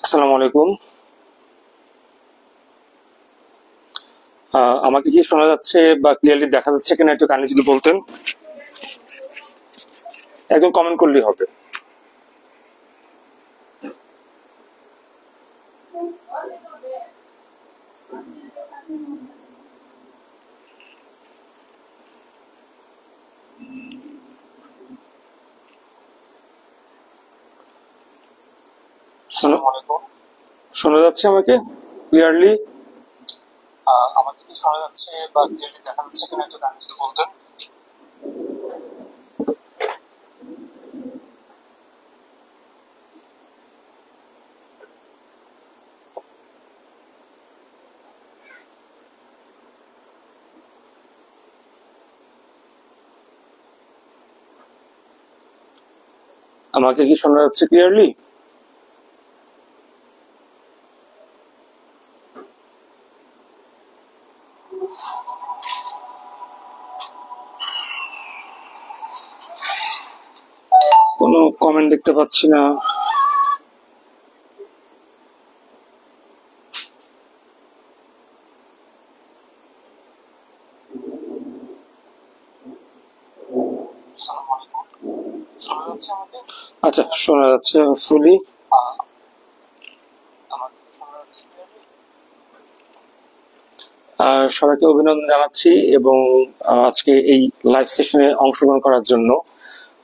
আসসালামু আলাইকুম। আমাকে কি শোনা যাচ্ছে বা ক্লিয়ারলি দেখা যাচ্ছে কিনা একটু কাইন্ডলি যদি বলতেন। একদম কমেন্ট করলেই হবে। শোনা যাচ্ছে আমাকে ক্লিয়ারলি? আমাকে কি শোনা যাচ্ছে বা ক্লিয়ারলি দেখা যাচ্ছে কিনা একটু কাইন্ডলি যদি বলতেন। আমাকে কি শোনা যাচ্ছে ক্লিয়ারলি? কোনো কমেন্ট দেখতে পাচ্ছি না। আচ্ছা, শোনা যাচ্ছে ফুলি। সবাইকে অভিনন্দন জানাচ্ছি এবং আজকে এই লাইভ সেশনে অংশগ্রহণ করার জন্য।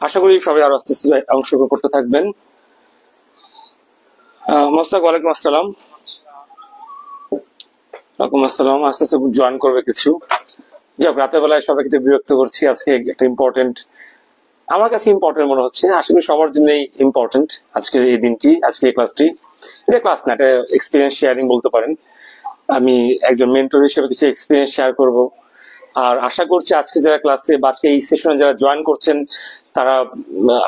আশা করি সবাই আরো আস্তে আস্তে অংশগ্রহণ করতে থাকবেন। মোস্তাক, ওয়ালাইকুম আসসালাম। ওয়ালাইকুম আসসালাম। আস্তে আস্তে জয়েন করবে কিছু। যাক, রাতের বেলায় সবাইকে একটু বিরক্ত করছি। আজকে একটা ইম্পর্টেন্ট, আমার কাছে ইম্পর্টেন্ট মনে হচ্ছে, আশা করি সবার জন্যই ইম্পর্টেন্ট আজকে এই দিনটি, আজকে এই ক্লাসটি। এটা ক্লাস না, এটা এক্সপিরিয়েন্স শেয়ারিং বলতে পারেন। আমি একজন মেন্টর হিসেবে কিছু এক্সপিরিয়েন্স শেয়ার করব। আর আশা করছি আজকে যারা ক্লাসে বা আজকে এই সেশনে যারা জয়েন করছেন তারা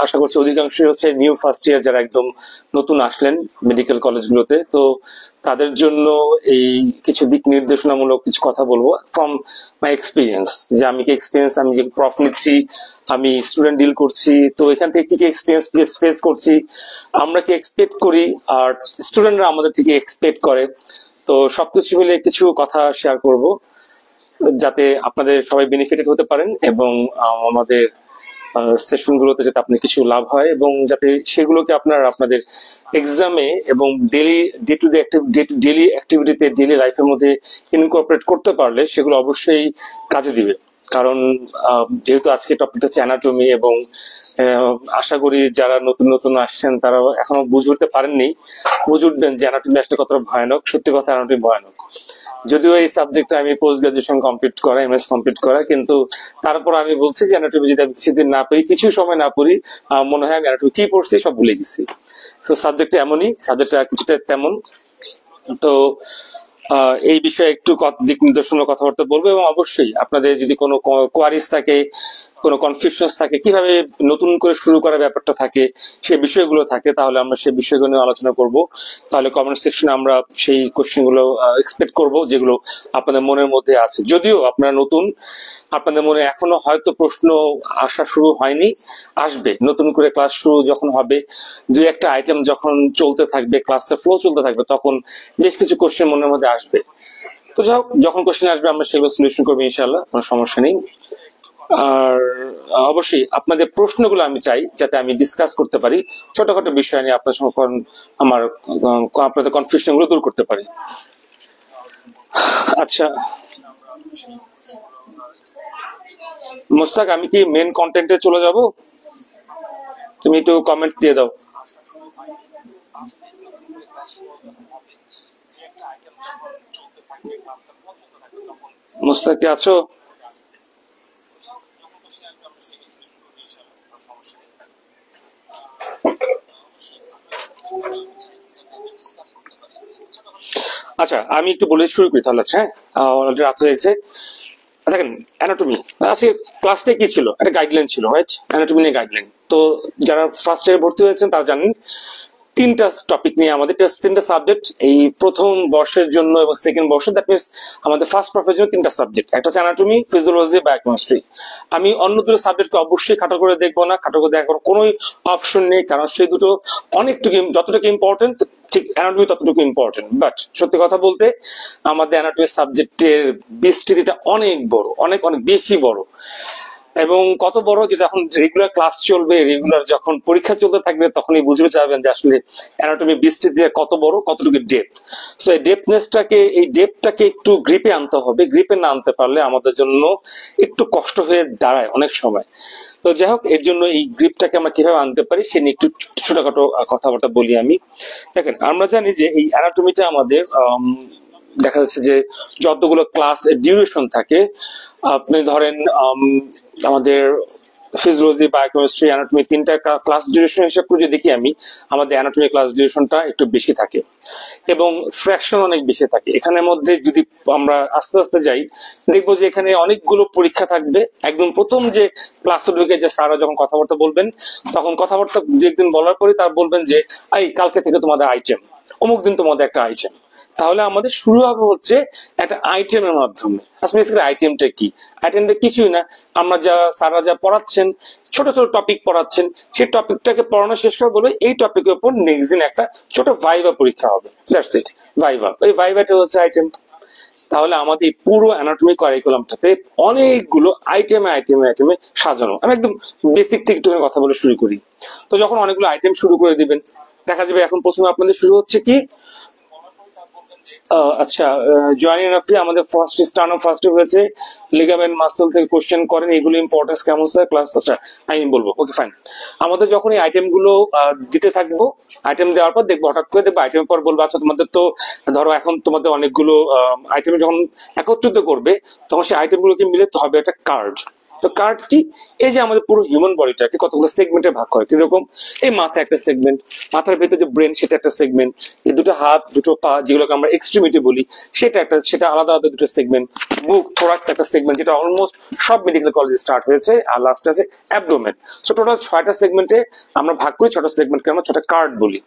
আশা করছি অধিকাংশই হচ্ছে নিউ ফার্স্ট ইয়ার, যারা একদম নতুন আসলেন মেডিকেল কলেজগুলোতে। তো তাদের জন্য এই কিছু দিক নির্দেশনামূলক কিছু কথা বলবো ফ্রম মাই এক্সপিরিয়েন্স, যে আমি কি এক্সপিরিয়েন্স, আমি যে প্রফ নিচ্ছি, আমি স্টুডেন্ট ডিল করছি, তো এখান থেকে কি কি এক্সপিরিয়েন্স ফেস করছি, আমরা কি এক্সপেক্ট করি আর স্টুডেন্টরা আমাদের থেকে এক্সপেক্ট করে। তো সবকিছু মিলে কিছু কথা শেয়ার করব যাতে আপনাদের সবাই বেনিফিটেড হতে পারেন এবং আমাদের সেশন গুলোতে যাতে আপনার কিছু লাভ হয় এবং যাতে সেগুলোকে আপনাদের এক্সামে এবং ডেইলি অ্যাক্টিভিটিতে, ডেইলি লাইফের মধ্যে ইনকর্পোরেট করতে পারলে সেগুলো অবশ্যই কাজে দিবে। কারণ যেহেতু আজকে টপিকটা হচ্ছে অ্যানাটমি এবং আশা করি যারা নতুন নতুন আসছেন তারা এখনো বুঝে উঠতে পারেননি, বুঝে উঠবেন যে অ্যানাটমি আসলে কতটা ভয়ানক। সত্যি কথা, অ্যানাটমি ভয়ানক। যদিও এই সাবজেক্টটা আমি পোস্ট গ্রাজুয়েশন কমপ্লিট করা, এমএস কমপ্লিট করা, কিন্তু তারপর আমি বলছি যে অ্যানাটমি যদি আমি কিছুদিন না পড়ি, কিছু সময় না পড়ি, মনে হয় আমি অ্যানাটমি কি পড়ছি সব ভুলে গেছি। তো সাবজেক্টটা এমনই, সাবজেক্টটা কিছুটা তেমন। তো এই বিষয়ে একটু দিক নির্দেশনার কথাবার্তা বলবো এবং অবশ্যই আপনাদের যদি কোনো কোয়ারিজ থাকে, কোনো কনফিউশনস থাকে, কিভাবে নতুন করে শুরু করার ব্যাপারটা থাকে, সেই বিষয়গুলো থাকে, তাহলে আমরা সেই বিষয়গুলো নিয়ে আলোচনা করব। তাহলে কমেন্ট সেকশনে আমরা সেই কোশ্চেন গুলো এক্সপেক্ট করব যেগুলো আপনাদের মনের মধ্যে আছে। যদিও আপনারা নতুন, আপনাদের মনে এখনো হয়তো প্রশ্ন আসা শুরু হয়নি, আসবে। নতুন করে ক্লাস শুরু যখন হবে, দুই একটা আইটেম যখন চলতে থাকবে, ক্লাসের ফ্লো চলতে থাকবে, তখন বেশ কিছু কোশ্চেন মনের মধ্যে আসবে। তো যাই হোক, যখন কোশ্চেন আসবে আমরা সেগুলো সলিউশন করবো ইনশাল্লাহ, কোনো সমস্যা নেই। আর অবশ্যই আপনাদের প্রশ্নগুলো আমি চাই যাতে আমি ডিসকাস করতে পারি, ছোটখাটো বিষয় নিয়ে আপনার সঙ্গে আমার আপনাদের কনফিউশন গুলো দূর করতে পারি। আচ্ছা মোস্তাক, আমি কি মেন কন্টেন্টে চলে যাব? তুমি একটু কমেন্ট দিয়ে দাও। মোস্তাক কি আছো? আচ্ছা, আমি একটু বলে শুরু করি তাহলে। হ্যাঁ, অলরেডি রাত হয়েছে। দেখেন, অ্যানাটমি আজকে ক্লাসটা কি ছিল, একটা গাইডলাইন ছিল, রাইট? অ্যানাটমি নিয়ে গাইডলাইন। তো যারা ফার্স্ট ইয়ারে ভর্তি হয়েছেন তারা জানেন তিনটা টপিক নিয়ে আমাদের তিনটা সাবজেক্ট এই প্রথম বর্ষের জন্য এবং সেকেন্ড বর্ষ, দ্যাট মিনস আমাদের ফার্স্ট প্রফের জন্য তিনটা সাবজেক্ট, একটা হচ্ছে অ্যানাটমি, ফিজিওলজি, বায়োকেমিস্ট্রি। আমি অন্য দুটো সাবজেক্টকে অবশ্যই খাটো করে দেখবো না, খাটো করে দেখার কোনো অপশন নেই, কারণ সেই দুটো অনেকটুকু, যতটুকু ইম্পর্টেন্ট ঠিক অ্যানাটমি ততটুকু ইম্পর্টেন্ট, বাট সত্যি কথা বলতে আমাদের অ্যানাটমি সাবজেক্টের বিস্তৃতিটা অনেক বড়, অনেক অনেক বেশি বড়। এবং কত বড়, যেটা এখন রেগুলার ক্লাস চলবে, রেগুলার যখন পরীক্ষা চলতে থাকবে তখনই বুঝতে চাইবেন যে আসলে অ্যানাটমি বিস্তৃতি কত বড়, কতটুকু ডেপথ। সো এই ডেপথটাকে একটু গ্রিপে আনতে হবে। গ্রিপে না আনতে পারলে আমাদের জন্য একটু কষ্ট হয়ে দাঁড়ায় অনেক সময়। তো যাই হোক, এর জন্য এই গ্রিপটাকে আমরা কিভাবে আনতে পারি সে নিয়ে একটু ছোটখাটো কথাবার্তা বলি আমি। দেখেন, আমরা জানি যে এই অ্যানাটমিটা আমাদের দেখা যাচ্ছে যে যতগুলো ক্লাস ডিউরেশন থাকে, আপনি ধরেন আমাদের ফিজিওলজি, বায়োকেমিস্ট্রি, অ্যানাটমি তিনটা ক্লাস ডিউরেশন হিসাব করে যদি দেখি আমি, আমাদের অ্যানাটমি ক্লাস ডিউরেশনটা একটু বেশি থাকে এবং ফ্র্যাকশন অনেক বেশি থাকে। এখানের মধ্যে যদি আমরা আস্তে আস্তে যাই, দেখবো যে এখানে অনেকগুলো পরীক্ষা থাকবে। একদম প্রথম যে ক্লাসে ঢুকে যে স্যাররা যখন কথাবার্তা বলবেন, তখন কথাবার্তা দু একদিন বলার পরে তার বলবেন যে এই কালকে থেকে তোমাদের আইটেম, অমুক দিন তোমাদের একটা আইটেম। তাহলে আমাদের শুরু হবে হচ্ছে একটা আইটেমের মাধ্যমে। আসলে আইটেমটা কি? আইটেমটা কিছুই না, আমরা স্যাররা যা পড়াচ্ছেন, ছোট ছোট টপিক পড়াচ্ছেন, সেই টপিকটাকে পড়ানো শেষ করে বলবে এই টপিকের উপর নেক্সট দিন একটা ছোট ভাইভা পরীক্ষা হবে। That's it, viva. এই ভাইভাটা হচ্ছে আইটেম। তাহলে আমাদের এই পুরো অ্যানাটমি কারিকুলামটাতে অনেকগুলো আইটেমে সাজানো। আমি একদম বেসিক থেকে একটু কথা বলে শুরু করি। তো যখন অনেকগুলো আইটেম শুরু করে দিবেন, দেখা যাবে এখন প্রথমে আপনাদের শুরু হচ্ছে কি, আচ্ছা, জয়েনিং আপনি আমাদের ফার্স্ট হয়েছে লিগামেন্ট মাসল থেকে কোশ্চেন করেন, এগুলো ইম্পর্টেন্স কেমন স্যার ক্লাস? আচ্ছা, আমি বলবো, ওকে ফাইন। আমাদের যখন এই আইটেম গুলো দিতে থাকবো, আইটেম দেওয়ার পর দেখবো হঠাৎ করে দেখবো আইটেমের পর বলবো আচ্ছা তোমাদের তো ধরো এখন তোমাদের অনেকগুলো আইটেম যখন একত্রিত করবে, তখন সেই আইটেম গুলোকে মিলে হবে একটা কার্ড। তো কার্ড কি? এই যে আমাদের পুরো হিউম্যান বডিটাকে কতগুলো সেগমেন্টে ভাগ করে। কিরকম? এই মাথা একটা সেগমেন্ট, মাথার ভেতরে যে ব্রেন সেটা একটা সেগমেন্ট, এই দুটো হাত দুটো পা যেগুলোকে আমরা এক্সট্রিমিটি বলি সেটা আলাদা আলাদা দুটো সেগমেন্ট, মুখ থোরাক্স একটা সেগমেন্ট, যেটা অলমোস্ট সব মেডিকেল কলেজে স্টার্ট হয়েছে, আর লাস্ট আছে অ্যাবডোমেন। সো টোটাল 6টা সেগমেন্টে আমরা ভাগ করি, 6টা সেগমেন্টকে আমরা 6টা কার্ড বলি।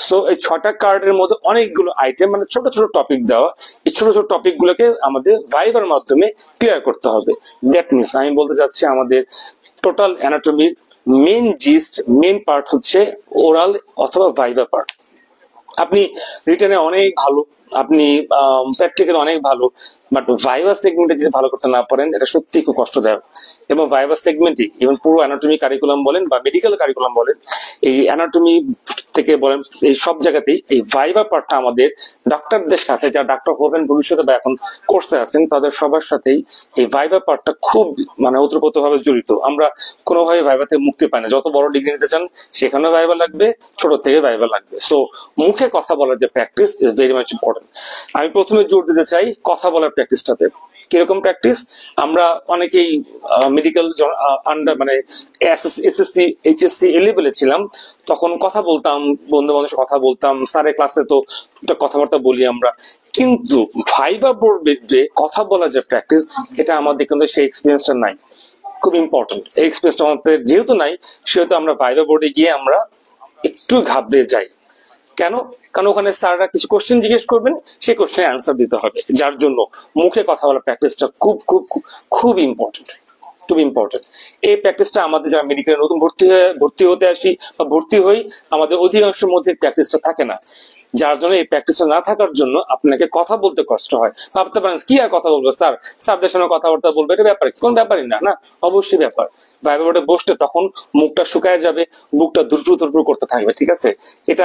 সো এই 6টা কার্ডের মধ্যে অনেকগুলো আইটেম, মানে ছোট ছোট টপিক দেওয়া। এই ছোট ছোট টপিক গুলোকে আমাদের ভাইবার মাধ্যমে ক্লিয়ার করতে হবে। দ্যাট মিনস আমি বলতে চাচ্ছি আমাদের টোটাল অ্যানাটমির মেন পার্ট হচ্ছে ওরাল অথবা ভাইবা পার্ট। আপনি রিটেনে অনেক ভালো, আপনি প্র্যাকটিক্যাল অনেক ভালো, বাট ভাইভা সেগমেন্টে যদি ভালো করতে না পারেন, এটা সত্যি খুব কষ্টদায়ক। এবং ভাইভা সেগমেন্টই ইভেন পুরো অ্যানাটমি কারিকুলাম বলেন বা মেডিকেল কারিকুলাম বলেন, এই অ্যানাটমি থেকে বলেন, এই সব জায়গাতেই এই ভাইভা পার্টটা আমাদের ডাক্তারদের সাথে, যারা ডাক্তার হবেন ভবিষ্যতে বা এখন কোর্সে আছেন, তাদের সবার সাথেই এই ভাইভা পার্টটা খুব মানে ওতপ্রোত ভাবে জড়িত। আমরা কোনোভাবে ভাইভা থেকে মুক্তি পাই না। যত বড় ডিগ্রি নিতে চান সেখানে ভাইভা লাগবে, ছোট থেকে ভাইভা লাগবে। সো মুখে কথা বলার যে practice is very much important. আমি প্রথমে জোর দিতে চাই কথা বলার প্র্যাকটিসটাতে। কিরকম প্র্যাকটিস? আমরা অনেকেই মেডিকেল আন্ডার মানে এসএসসি এইচএসসি এ লেভেলে ছিলাম, তখন কথা বলতাম, বন্ধু বান্ধবের কথা বলতাম, স্যারের ক্লাসে তো কথাবার্তা বলি আমরা, কিন্তু ভাইবা বোর্ডে কথা বলার যে প্র্যাকটিস, এটা আমাদের কিন্তু সেই এক্সপিরিয়েন্সটা নাই। খুব ইম্পর্টেন্ট। এই এক্সপিরিয়েন্সটা আমাদের যেহেতু নাই, সেহেতু আমরা ভাইবা বোর্ডে গিয়ে আমরা একটু ঘাবড়ে যাই। কেন? কারণ ওখানে স্যাররা কিছু কোশ্চেন জিজ্ঞেস করবেন, সেই কোশ্চেনের অ্যান্সার দিতে হবে, যার জন্য মুখে কথা বলার প্র্যাকটিসটা খুব খুব খুব ইম্পর্টেন্ট, খুব ইম্পর্টেন্ট। এই প্র্যাকটিসটা আমাদের যারা মেডিকেলে নতুন ভর্তি হতে আসি বা ভর্তি হই, আমাদের অধিকাংশের মধ্যে প্র্যাকটিসটা থাকে না, যার জন্য এই প্র্যাকটিসটা না থাকার জন্য আপনাকে কথা বলতে কষ্ট হয়। ভাবতে পারেন কি আর কথা বলবো স্যার, স্যারদের সঙ্গে কথাবার্তা বলবো, এটা ব্যাপার? কোন ব্যাপারই না, না অবশ্যই ব্যাপার। ভাইবা বোর্ডে বসলে তখন মুখটা শুকায় যাবে, বুকটা ধুরপুর করতে থাকবে, ঠিক আছে? এটা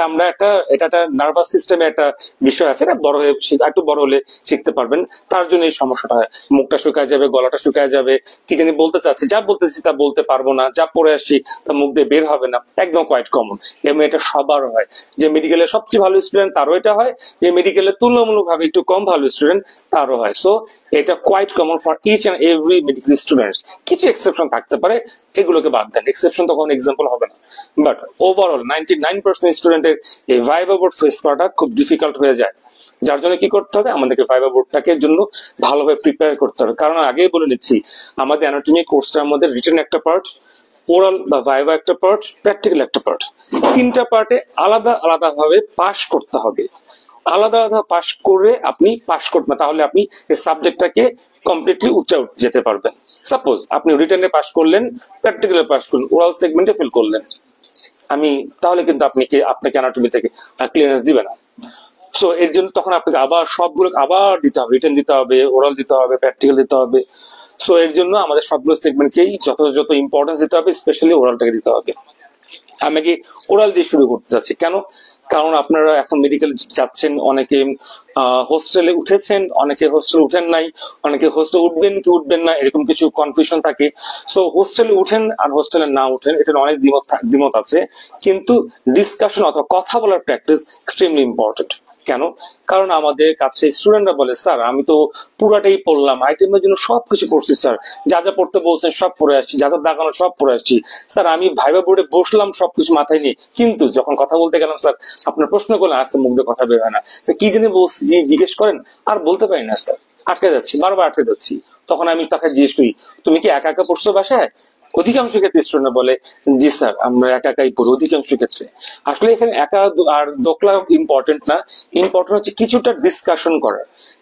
একটা নার্ভাস সিস্টেমে একটা বিষয় আছে, এটা বড় হয়ে একটু বড় হলে শিখতে পারবেন। তার জন্য এই সমস্যাটা হয়, মুখটা শুকায় যাবে, গলাটা শুকায় যাবে, কি জানি বলতে চাচ্ছি, যা বলতেছি তা বলতে পারবো না, যা পড়ে আসি তা মুখ দিয়ে বের হবে না, একদম কোয়াইট কমন। এবং এটা সবার হয়, যে মেডিকেলের সবচেয়ে ভালো স্টুডেন্ট তারও এটা হয়, যে মেডিকেলের তুলনামূলকভাবে একটু কম ভালো স্টুডেন্ট তারও হয়। সো এটা quite common for each and every medical students. কিছু এক্সেপশন থাকতে পারে, এগুলোকে বাদ দেন, এক্সেপশন তখন এক্সাম্পল হবে না। বাট ওভারঅল 99% স্টুডেন্টের এই ভাইবা বোর্ড ফেস করাটা খুব ডিফিকাল্ট হয়ে যায়, যার জন্য কি করতে হবে, আমাদেরকে ভাইবা বোর্ডটাকে জন্য ভালোভাবে প্রিপেয়ার করতে হবে। কারণ আগেই বলে নিচ্ছি, আমাদের অ্যানাটমি কোর্সটার মধ্যে রিটেন একটা পার্ট, ওরাল বা ভাইবা একটা পার্ট, প্র্যাকটিক্যাল একটা পার্ট, তিনটা পার্টে আলাদা আলাদা ভাবে পাস করতে হবে। আলাদা আলাদা পাস করে আপনি পাস করবেন, তাহলে আপনি এই সাবজেক্টটাকে কমপ্লিটলি উচ্চে যেতে পারবেন। সাপোজ আপনি রিটেনে পাস করলেন, প্র্যাকটিক্যালে পাস করলেন, ওরাল সেগমেন্টে ফেল করলেন, আমি তাহলে কিন্তু আপনাকে অ্যানাটমি থেকে ক্লিয়ারেন্স দিবে না। সো এর জন্য তখন আপনাকে আবার সবগুলো আবার দিতে হবে, রিটেন দিতে হবে, ওরাল দিতে হবে, প্র্যাকটিক্যাল দিতে হবে। সো এর জন্য আমাদের সবগুলো সেগমেন্টকেই যত ইম্পর্টেন্স দিতে হবে, স্পেশালি ওরালটাকে দিতে হবে। আমি কি ওরাল দিয়ে শুরু করতে চাচ্ছি কেন? কারণ আপনারা এখন মেডিকেল যাচ্ছেন, অনেকে হোস্টেলে উঠেছেন, অনেকে হোস্টেল উঠেন নাই, অনেকে হোস্টেল উঠবেন কি উঠবেন না এরকম কিছু কনফিউশন থাকে। সো হোস্টেলে উঠেন আর হোস্টেলে না উঠেন এটার অনেক দ্বিমত আছে, কিন্তু ডিসকাশন অথবা কথা বলার প্র্যাকটিস এক্সট্রিমলি ইম্পর্টেন্ট। কেন? কারণ আমাদের কাছে স্টুডেন্টরা বলে, স্যার আমি তো পুরাটাই পড়লাম, আইটেমের জন্য সবকিছু পড়ছি স্যার, যা যা পড়তে বলছেন সব পড়ে আসছি, যা যা দেখানো সব পড়ে আসছি স্যার, আমি ভাইবা বোর্ডে বসলাম সবকিছু মাথায় নিয়ে, কিন্তু যখন কথা বলতে গেলাম স্যার আপনার প্রশ্ন করলে আসতে মুখ দিয়ে কথা বের হয় না, কি জন্য বলছি জিজ্ঞেস করেন আর বলতে পারি না স্যার, আটকে যাচ্ছি, বারবার আটকে যাচ্ছি। তখন আমি তাকে জিজ্ঞেস করি, তুমি কি একা একা পড়ছো বাসায়? অধিকাংশ ক্ষেত্রে স্টুডেন্ট বলে, জি স্যার আমরা একা একাই পড়ি। অধিকাংশ ক্ষেত্রে আসলে এখানে একা আর দোকলা ইম্পর্টেন্ট না, ইম্পর্টেন্ট হচ্ছে কিছুটা ডিসকাশন করা।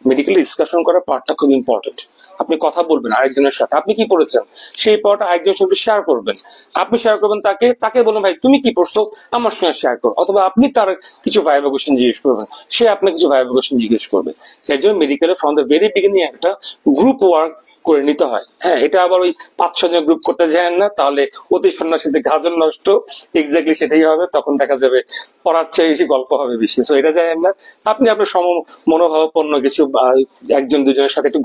মেডিকেল ডিসকাশন করার পার্টটা খুব ইম্পর্টেন্ট। আপনি কথা বলবেন আরেকজনের সাথে, আপনি কি পড়েছেন সেই পড়াটা আরেকজনের সাথে শেয়ার করবেন। আপনি শেয়ার করবেন তাকে বলুন, ভাই তুমি কি পড়ছো আমার সঙ্গে শেয়ার করো, অথবা আপনি তার কিছু ভাইবা কোশ্চেন জিজ্ঞেস করবেন, সে আপনাকে কিছু ভাইবা কোশ্চেন জিজ্ঞেস করবে। এর জন্য মেডিকেলে ফ্রম দ্য ভেরি বিগিনিং একটা গ্রুপ ওয়ার্ক করে নিতে হয়। হ্যাঁ, এটা আবার ওই 5-6 জন গ্রুপ করতে যায় না, তাহলে অতি সন্ন্যাসীতে গাজন নষ্ট, এক্স্যাক্টলি সেটাই হবে। তখন দেখা যাবে পড়ার চেয়ে বেশি গল্প হবে বেশি। সো এটা যায় না, আপনি আপনার মনোভাবাপন্ন কিছু একজন দুজনের সাথে একটু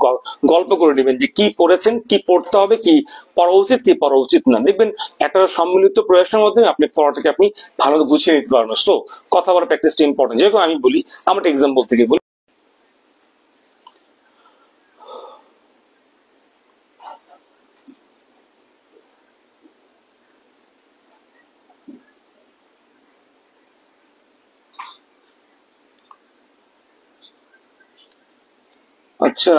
গল্প করে নেবেন যে কি পড়েছেন, কি পড়তে হবে, কি পড়া উচিত, কি পড়া উচিত না। দেখবেন একটা সম্মিলিত প্রয়াসের মাধ্যমে আপনি পড়াটাকে আপনি ভালো গুছিয়ে নিতে পারবেন। সো কথা বলার প্র্যাকটিসটা ইম্পর্টেন্ট। যেরকম আমি বলি, আমার এক্সাম্পল থেকে বলি, আচ্ছা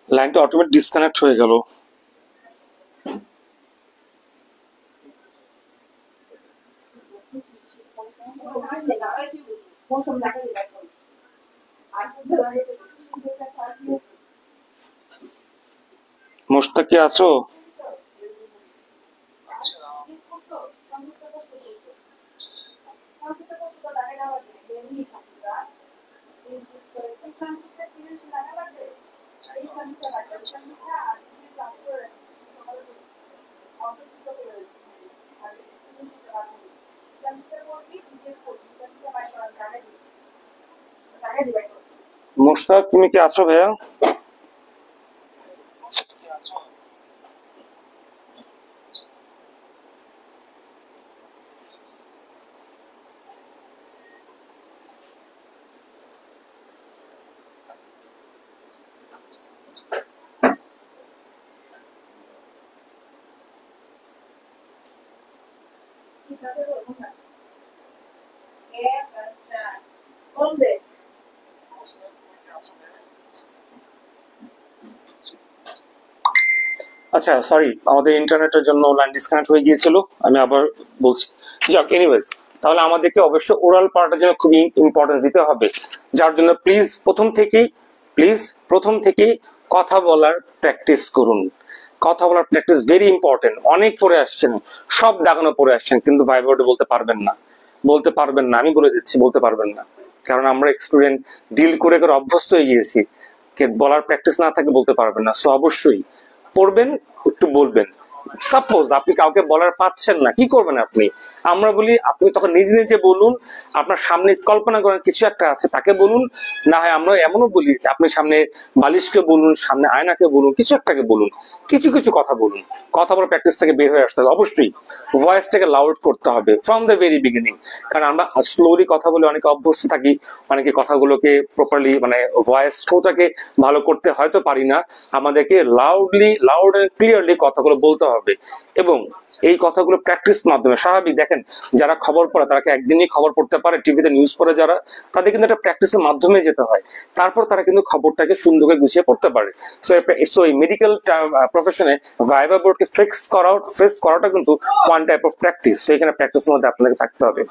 লাইনটা অটোমেটিক ডিসকানেক্ট হয়ে গেল। মোশতাক কি আছো? মোশতাক তুমি কি আছো ভাইয়া? আচ্ছা সরি, আমাদের ইন্টারনেটের জন্য লাইন ডিসকানেক্ট হয়ে গিয়েছিল, আমি আবার বলছি। যাক, এনিওয়েজ, তাহলে আমাদেরকে অবশ্যই ওরাল পার্টের জন্য খুবই ইম্পর্টেন্স দিতে হবে, যার জন্য প্লিজ প্রথম থেকেই কথা বলার প্র্যাকটিস করুন। কথা বলার প্র্যাকটিস ভেরি ইম্পর্টেন্ট। অনেক পড়ে আসছেন, সব দাগানো পড়ে আসছেন, কিন্তু ভাইবা বোর্ডে বলতে পারবেন না। আমি বলে দিচ্ছি, বলতে পারবেন না, কারণ আমরা স্টুডেন্ট ডিল করে করে অভ্যস্ত হয়ে গিয়েছি। বলার প্র্যাকটিস না থাকলে বলতে পারবেন না। সো অবশ্যই পড়বেন, একটু বলবেন। সাপোজ আপনি কাউকে বলার পাচ্ছেন না, কি করবেন আপনি? আমরা বলি আপনি তখন নিজে নিজে বলুন, আপনার সামনে কল্পনা করেন কিছু একটা আছে, তাকে বলুন। না হয় আমরা এমনও বলি, আপনি সামনে বালিশকে বলুন, সামনে আয়নাকে বলুন, কিছু একটাকে বলুন, কিছু কথা বলুন। কথা বলার প্র্যাকটিস থেকে বের হয়ে আসতে হবে। অবশ্যই ভয়েসটাকে লাউড করতে হবে ফ্রম দ্য ভেরি বিগিনিং, কারণ আমরা স্লোলি কথা বলে অনেকে অভ্যস্ত থাকি, অনেকে কথাগুলোকে প্রপারলি মানে ভয়েস থ্রোটাকে ভালো করতে হয়তো পারি না। আমাদেরকে লাউড এন্ড ক্লিয়ারলি কথাগুলো বলতে হবে। হবে। এবং এই কথাগুলো প্র্যাকটিস মাধ্যমে স্বাভাবিক, দেখেন যারা খবর পড়ে তারা একদিনই খবর পড়তে পারে, টিভিতে নিউজ পড়ে যারা, তাদের কিন্তু একটা প্র্যাকটিসের মাধ্যমে যেতে হয়, তারপর তারা কিন্তু খবরটাকে সুন্দর করে গুছিয়ে পড়তে পারে। সো এই মেডিকেল প্রফেশনে ভাইভা বোর্ডকে ফেস করাটা কিন্তু one type of practice. So এখানে প্র্যাকটিসের মধ্যে আপনাকে থাকতে হবে।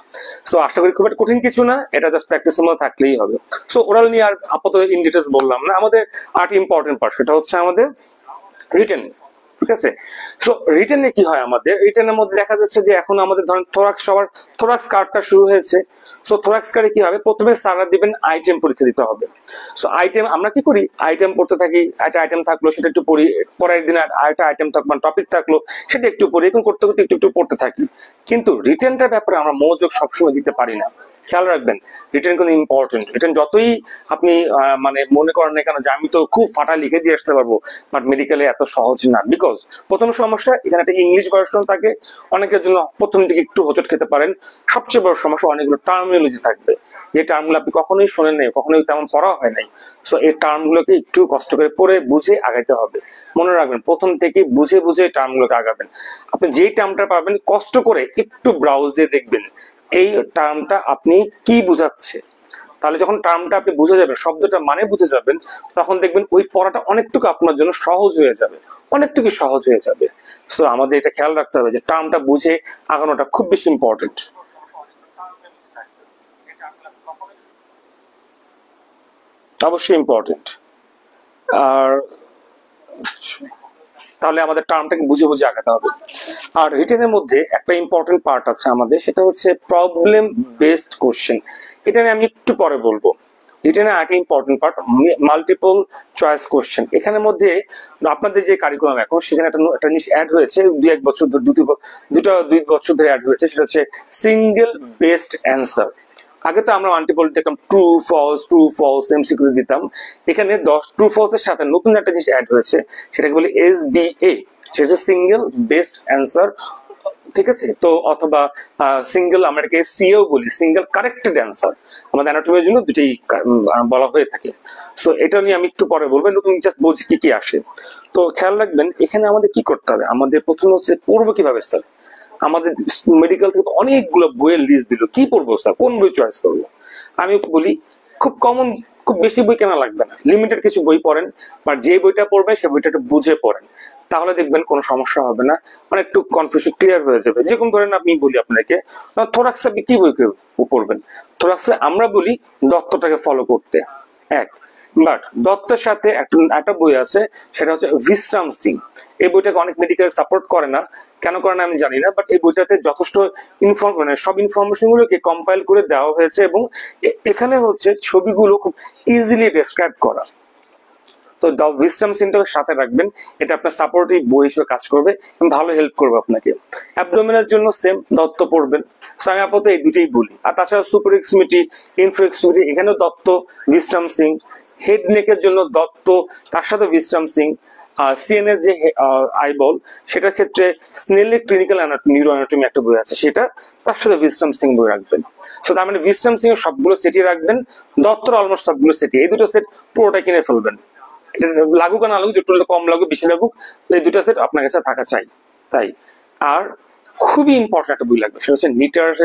সো আশা করি খুব একটা কঠিন কিছু না, এটা জাস্ট প্র্যাকটিসের মধ্যে থাকলেই হবে। সো ওরাল নিয়ে আর আপাতত ইন ডিটেলস বললাম না। আমাদের আরেকটি ইম্পর্টেন্ট পার্ট, সেটা হচ্ছে আমাদের রিটেন। ঠিক আছে, সো রিটেনে কি হয়, আমাদের রিটেনের মধ্যে দেখা যাচ্ছে যে এখন আমাদের ধরেন সবার থোরাক্স কার্ডটা শুরু হয়েছে। সো থোরাক্স কার্ডে কি হবে, প্রথমে স্যাররা দিবেন আইটেম পরীক্ষা দিতে হবে। সো আইটেম আমরা কি করি, আইটেম পড়তে থাকি, একটা আইটেম থাকলো সেটা একটু পড়ি, পরের দিন আরেকটা আইটেম থাকলো, টপিক থাকলো সেটা একটু পড়ি, এখন করতে করতে একটু একটু পড়তে থাকি। কিন্তু রিটেনটার ব্যাপারে আমরা মনোযোগ সবসময় দিতে পারি না। খেয়াল রাখবেন, রিটেন কিন্তু ইম্পর্টেন্ট। রিটেন যতই আপনি মানে মনে করেন না কেন যে আমি তো খুব ফাটা লিখে দিয়ে আসতে পারবো, বাট মেডিকেলে এত সহজ না। বিকজ প্রথম সমস্যা এখানে একটা ইংলিশ ভার্সন থাকে, অনেকের জন্য প্রথম দিকে একটু হোঁচট খেতে পারেন। সবচেয়ে বড় সমস্যা অনেকগুলো টার্মিনোলজি থাকবে, যে টার্মগুলো আপনি কখনোই শোনেন নাই, কখনোই তেমন পড়া হয় নাই। সো এই টার্মগুলোকে একটু কষ্ট করে পড়ে বুঝে আগাইতে হবে। মনে রাখবেন, প্রথম থেকে বুঝে বুঝে টার্মগুলোকে আগাবেন। আপনি যেই টার্মটা পারবেন কষ্ট করে একটু ব্রাউজ দিয়ে দেখবেন এই টার্মটা আপনি কি বুঝাচ্ছে। তাহলে যখন টার্মটা আপনি বুঝে যাবেন, শব্দটা মানে বুঝে যাবেন, তখন দেখবেন ওই পড়াটা অনেকটুকু আপনার জন্য সহজ হয়ে যাবে, অনেকটুকু সহজ হয়ে যাবে। সো আমাদের এটা খেয়াল রাখতে হবে যে টার্মটা বুঝে আগানোটা খুব বেশি ইম্পর্টেন্ট, অবশ্যই ইম্পর্টেন্ট। আর তাহলে আমাদের টার্মটাকে বুঝে বুঝে আগাতে হবে। আর রিটেনের মধ্যে একটা ইম্পর্টেন্ট পার্ট আছে আমাদের, সেটা হচ্ছে প্রবলেম বেসড কোশ্চেন। এটা নিয়ে আমি একটু পরে বলবো। রিটেনের আরেকটা important part multiple choice question. এখানের মধ্যে আপনাদের যে কারিকুলাম এখন, সেখানে একটা জিনিস অ্যাড হয়েছে, দুই বছর ধরে অ্যাড হয়েছে, সেটা হচ্ছে সিঙ্গেল বেসড অ্যান্সার। আগে তো আমরা মাল্টিপল দেখতাম ট্রু ফলস এমসিকিউ দিতাম। এখানে 10 ট্রু ফলস এর সাথে নতুন একটা জিনিস অ্যাড হয়েছে, সেটাকে বলে এসবিএ, সেটা সিঙ্গেল বেসড অ্যান্সার। ঠিক আছে, তো অথবা সিঙ্গেল, আমরা এটাকে সিও বলি, সিঙ্গেল কারেক্টেড অ্যান্সার। আমাদের অ্যানাটমির জন্য দুটোই বলা হয়ে থাকে। সো এটা নিয়ে আমি একটু পরে বলবো, নতুন জাস্ট বুঝি কি কি আসে। তো খেয়াল রাখবেন, এখানে আমাদের কি করতে হবে, আমাদের প্রথমে হচ্ছে পড়বো কিভাবে স্যার। আমাদের মেডিকেল থেকে অনেকগুলো বইয়ের লিস্ট দিল, কি পড়বো স্যার, কোন বই চয়েস করবো। আমি বলি খুব কমন, খুব বেশি বই কেনা লাগবে না, লিমিটেড কিছু বই পড়েন, বা যে বইটা পড়বেন সে বইটা একটু বুঝে পড়েন, তাহলে দেখবেন কোনো সমস্যা হবে না, মানে একটু কনফিউশন ক্লিয়ার হয়ে যাবে। যেরকম ধরেন আপনি বলি আপনাকে থোরাক্সে আপনি কি বই পড়বেন, থোরাক্সে আমরা বলি দত্তটাকে ফলো করতে এক। বাট দত্তের সাথে একটা বই আছে, সেটা হচ্ছে ভিস্টাম সিং। এই বইটাকে অনেক মেডিকেল সাপোর্ট করে না, কেন করে না আমি জানি না, বাট এই বইটাতে যথেষ্ট মানে সব ইনফরমেশন গুলোকে কম্পাইল করে দেওয়া হয়েছে, এবং এখানে হচ্ছে ছবিগুলো খুব ইজিলি ডেসক্রাইব করা। তো দ্য উইজডম সিনটাকে সাথে রাখবেন, এটা আপনার সাপোর্টিভ বই হিসেবে কাজ করবে এবং ভালো হেল্প করবে আপনাকে। অ্যাবডোমেনের জন্য সেম দত্ত পড়বেন। সো আমি আপাতত এই দুটোই বলি। আর তাছাড়া সুপার এক্সট্রিমিটি, ইনফ্রা এক্সট্রিমিটি, এখানেও দত্ত, উইজডম সিং। হেড নেকের জন্য দত্ত, তার সাথে উইজডম সিং। সিএনএস যে আইবল, সেটার ক্ষেত্রে স্নেলের ক্লিনিক্যাল নিউরো অ্যানাটমি একটা বই আছে, সেটা, তার সাথে উইজডম সিং বই রাখবেন। সো তার মানে উইজডম সিং এর সবগুলো সেটই রাখবেন, দত্তর অলমোস্ট সবগুলো সেটই। এই দুটো সেট পুরোটা কিনে ফেলবেন, এটা লাগুক না লাগুক, একটু কম লাগুক বেশি লাগুক, এই দুটো সেট আপনার কাছে থাকা চাই। তাই আর খুবই ইম্পর্টেন্ট একটা বই লাগবে, সেটা হচ্ছে নিটারের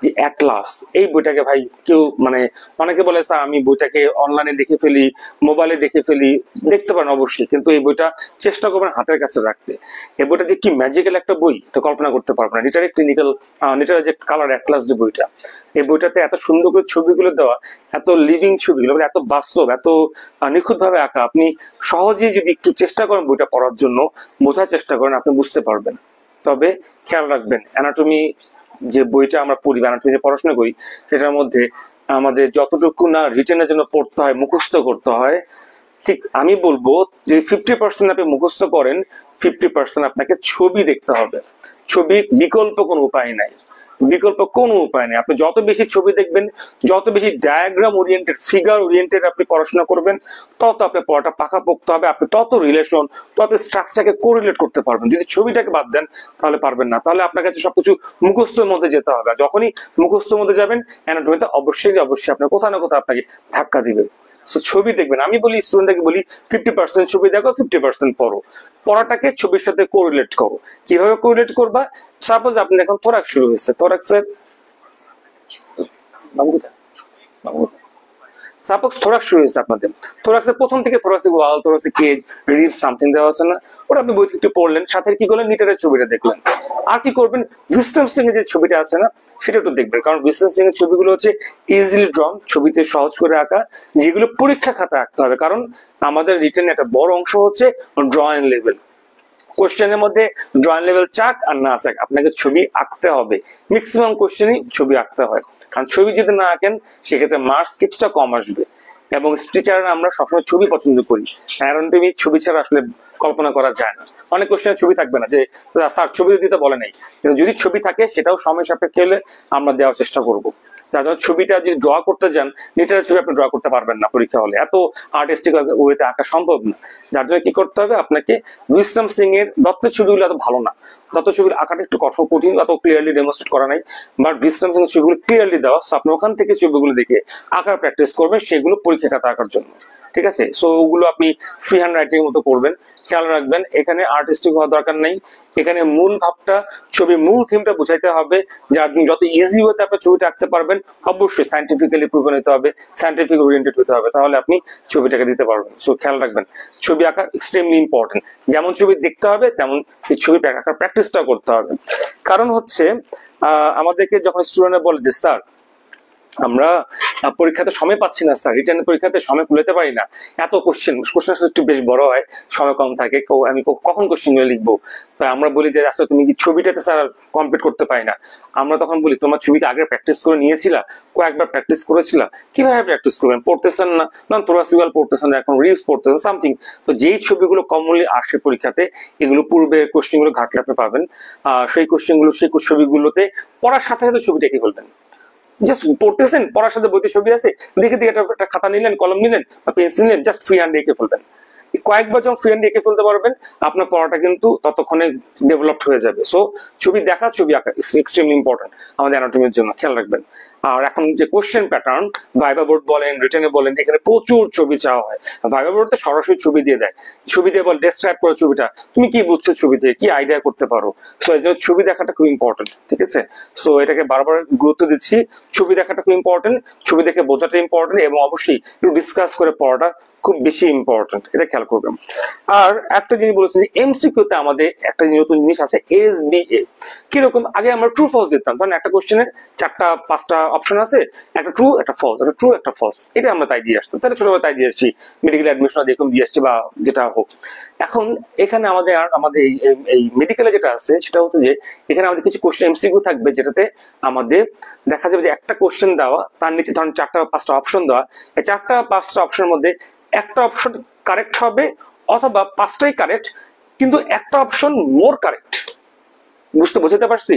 যে অ্যাটলাস। এই বইটাকে ভাই কেউ মানে অনেকে বলে স্যার আমি বইটাকে অনলাইনে দেখে ফেলি, মোবাইলে দেখে ফেলি, দেখতে পারেন অবশ্যই, কিন্তু এই বইটা চেষ্টা করবেন হাতের কাছে রাখতে। এই বইটা যে কি ম্যাজিক্যাল একটা বই, তো কল্পনা করতে পারবেন না। নিটারের ক্লিনিক্যাল, নিটারের যে কালার অ্যাটলাস যে বইটা, এই বইটাতে এত সুন্দর করে ছবিগুলো দেওয়া, এত লিভিং ছবিগুলো, মানে এত বাস্তব, এত নিখুঁত ভাবে আঁকা। আপনি সহজেই যদি একটু চেষ্টা করেন বইটা পড়ার জন্য, বোঝার চেষ্টা করেন, আপনি বুঝতে পারবেন। তবে খেয়াল রাখবেন, অ্যানাটমি যে বইটা আমরা পড়ি, অ্যানাটমি যে পড়াশোনা করি, সেটার মধ্যে আমাদের যতটুকু না রিটেনের জন্য পড়তে হয়, মুখস্থ করতে হয়, ঠিক আমি বলবো যে 50% আপনি মুখস্থ করেন, 50% আপনাকে ছবি দেখতে হবে। ছবি বিকল্প কোনো উপায় নাই, বিকল্প কোনো উপায় নেই। আপনি যত বেশি ছবি দেখবেন, যত বেশি ডায়াগ্রাম ওরিয়েন্টেড, ফিগার ওরিয়েন্টেড আপনি পড়াশোনা করবেন, তত আপনার পড়াটা পাকাপোক্ত হবে, আপনি তত রিলেশন, তত স্ট্রাকচারকে কোরিলেট করতে পারবেন। যদি ছবিটাকে বাদ দেন তাহলে পারবেন না, তাহলে আপনার কাছে সবকিছু মুখস্থের মধ্যে যেতে হবে। যখনই মুখস্থের মধ্যে যাবেন, অ্যানাটমিতে অবশ্যই অবশ্যই আপনার কোথাও না কোথাও আপনাকে ধাক্কা দিবে। সো ছবি দেখবেন, আমি বলি স্টুডেন্টকে বলি 50% ছবি দেখো, 50% পড়ো। পড়াটাকে ছবির সাথে কোরিলেট করো। কিভাবে কোরিলেট করবা? সাপোজ আপনি এখন থোরাক্স শুরু হয়েছে, থোরাক্সের সাপোজ থোরাক্স শুরু হয়েছে আপনাদের, থোরাক্সের প্রথম থেকে থোরাক্সিক ওয়াল, থোরাক্সিক কেজ, রিব সামথিং দেওয়া আছে না, ওটা আপনি বই থেকে একটু পড়লেন, সাথে কি করলেন, নিটারের ছবিটা দেখলেন। আর কি করবেন, ভিস্টাম স্টিং এর যে ছবিটা আছে না, সেটা একটু দেখবেন, কারণ ভিস্টাম স্টিং এর ছবিগুলো হচ্ছে ইজিলি ড্রন, ছবিতে সহজ করে আঁকা, যেগুলো পরীক্ষা খাতা আঁকতে হবে, কারণ আমাদের রিটেন একটা বড় অংশ হচ্ছে ড্রয়িং লেভেল। কোশ্চেনের মধ্যে ড্রয়িং লেভেল চাক আর না চাক, আপনাকে ছবি আঁকতে হবে। ম্যাক্সিমাম কোশ্চেনই ছবি আঁকতে হয়, কারণ ছবি যদি না আঁকেন সেক্ষেত্রে মার্কস কিছুটা কম আসবে। এবং টিচাররা আমরা সবসময় ছবি পছন্দ করি, কারণ তুমি ছবি ছাড়া আসলে কল্পনা করা যায় না। অনেক কোশ্চেনে ছবি থাকবে না যে স্যার ছবি দিতে বলে নাই, কিন্তু যদি ছবি থাকে সেটাও সময় সাপেক্ষে হলে আমরা দেওয়ার চেষ্টা করবো। তার জন্য ছবিটা যদি ড্র করতে যান, লিটারের ছবি আপনি ড্র করতে পারবেন না পরীক্ষা হলে, এত আর্টিস্টিক ওয়েতে আঁকা সম্ভব না। যার জন্য কি করতে হবে, আপনাকে উইসডম সিং এর দত্তের ছবিগুলো এত ভালো না, দত্ত ছবির আঁকাটা একটু কঠিন, অত ক্লিয়ারলি ডেমনস্ট্রেট করা নাই, বাট উইসডম সিং এর ছবিগুলো ক্লিয়ারলি দেওয়া, আপনি ওখান থেকে ছবিগুলো দেখে আঁকার প্র্যাকটিস করবেন, সেগুলো পরীক্ষা খাতা আঁকার জন্য। ঠিক আছে, সো ওগুলো আপনি ফ্রি হ্যান্ড রাইটিং মতো করবেন। খেয়াল রাখবেন এখানে আর্টিস্টিক হওয়ার দরকার নেই, এখানে মূল ভাবটা, ছবি মূল থিমটা বুঝাইতে হবে, যে আপনি যত ইজি ওয়েতে আপনার ছবিটা আঁকতে পারবেন, অবশ্যই সাইন্টিফিক্যালি প্রুভেন হতে হবে, সাইন্টিফিক ওরিয়েন্টেড হতে হবে, তাহলে আপনি ছবিটাকে দিতে পারবেন। সো খেয়াল রাখবেন ছবি আঁকা এক্সট্রিমলি ইম্পর্টেন্ট, যেমন ছবি দেখতে হবে তেমন সেই ছবি আঁকার প্র্যাকটিসটা করতে হবে। কারণ হচ্ছে আমাদেরকে যখন স্টুডেন্টরা বলে যে স্যার আমরা পরীক্ষাতে সময় পাচ্ছি না স্যার, রিটার্ন পরীক্ষাতে সময় কুলাতে পারি না, এত কোশ্চেন একটু বেশ বড় হয়, সময় কম থাকে, আমি কখন কোশ্চেন গুলো লিখবো। তাই আমরা বলি যে আসলে তুমি কি ছবিটাতে স্যার কমপ্লিট করতে পারি না। আমরা তখন বলি তোমার ছবিটা আগে প্র্যাকটিস করে নিয়েছিলা, কয়েকবার প্র্যাকটিস করেছিলা, কিভাবে প্র্যাকটিস করবেন, পড়তেছেন না, তোরাসিক্যাল পড়তেছেন না, এখন রিলস পড়তেছেন সামথিং। তো যেই ছবিগুলো কমনলি আসে পরীক্ষাতে, এগুলো পূর্বে কোশ্চেন গুলো ঘাটলে আপনি পাবেন, সেই কোশ্চেন গুলো সেই ছবিগুলোতে পড়ার সাথে সাথে ছবিটা এঁকে ফেলবেন। জাস্ট পড়তেছেন, পড়ার সাথে বইতে ছবি আছে, দেখে দেখে একটা খাতা নিলেন, কলম নিলেন বা পেন্সিল নিলেন, জাস্ট ফ্রি হ্যান্ড এঁকে ফেলবেন। কয়েকবার যখন ফ্রি হ্যান্ড এঁকে ফেলতে পারবেন, আপনার পড়াটা কিন্তু ততক্ষণে ডেভেলপড হয়ে যাবে। সো ছবি দেখা, ছবি আঁকা এক্সট্রিমলি ইম্পর্টেন্ট আমাদের অ্যানাটমির জন্য, খেয়াল রাখবেন। আর এখন যে কোশ্চেন প্যাটার্ন, ভাইবা বোর্ড বলেন, রিটেনে বলেন, এখানে প্রচুর ছবি চাওয়া হয়। ভাইবা বোর্ডে সরাসরি ছবি দিয়ে দেয়, ছবি দিয়ে বল ডেসক্রাইব করো ছবিটা, তুমি কি বুঝছো ছবি থেকে, কি আইডিয়া করতে পারো। সো এই জন্য ছবি দেখাটা খুব ইম্পর্টেন্ট, ঠিক আছে। সো এটাকে বারবার গুরুত্ব দিচ্ছি, ছবি দেখাটা খুব ইম্পর্টেন্ট, ছবি দেখে বোঝাটা ইম্পর্টেন্ট, এবং অবশ্যই একটু ডিসকাস করে পড়াটা খুব বেশি ইম্পর্টেন্ট, এটা খেয়াল করবেন। আর একটা জিনিস বলেছি যে এমসিকিউতে আমাদের একটা নতুন জিনিস আছে, এসবিএ। কিরকম, আগে আমরা ট্রু ফলস দিতাম, ধরেন একটা কোশ্চেনের 4টা-5টা অপশন আছে, একটা ট্রু একটা ফলস, একটা ট্রু একটা ফলস, এটা আমরা তাই দিয়ে আসতাম, তাহলে ছোটবেলায় তাই দিয়ে আসছি, মেডিকেল অ্যাডমিশন দেখুন দিয়ে আসছি বা যেটা হোক। এখন এখানে আমাদের এই মেডিকেলে যেটা আছে সেটা হচ্ছে যে এখানে আমাদের কিছু কোশ্চেন এমসিকিউ থাকবে, যেটাতে আমাদের দেখা যাবে যে একটা কোশ্চেন দেওয়া, তার নিচে ধরেন 4টা-5টা অপশন দেওয়া, এই 4টা-5টা অপশনের মধ্যে একটা অপশন কারেক্ট হবে, অথবা 5টাই কারেক্ট কিন্তু একটা অপশন মোর কারেক্ট। বুঝতে পারছি,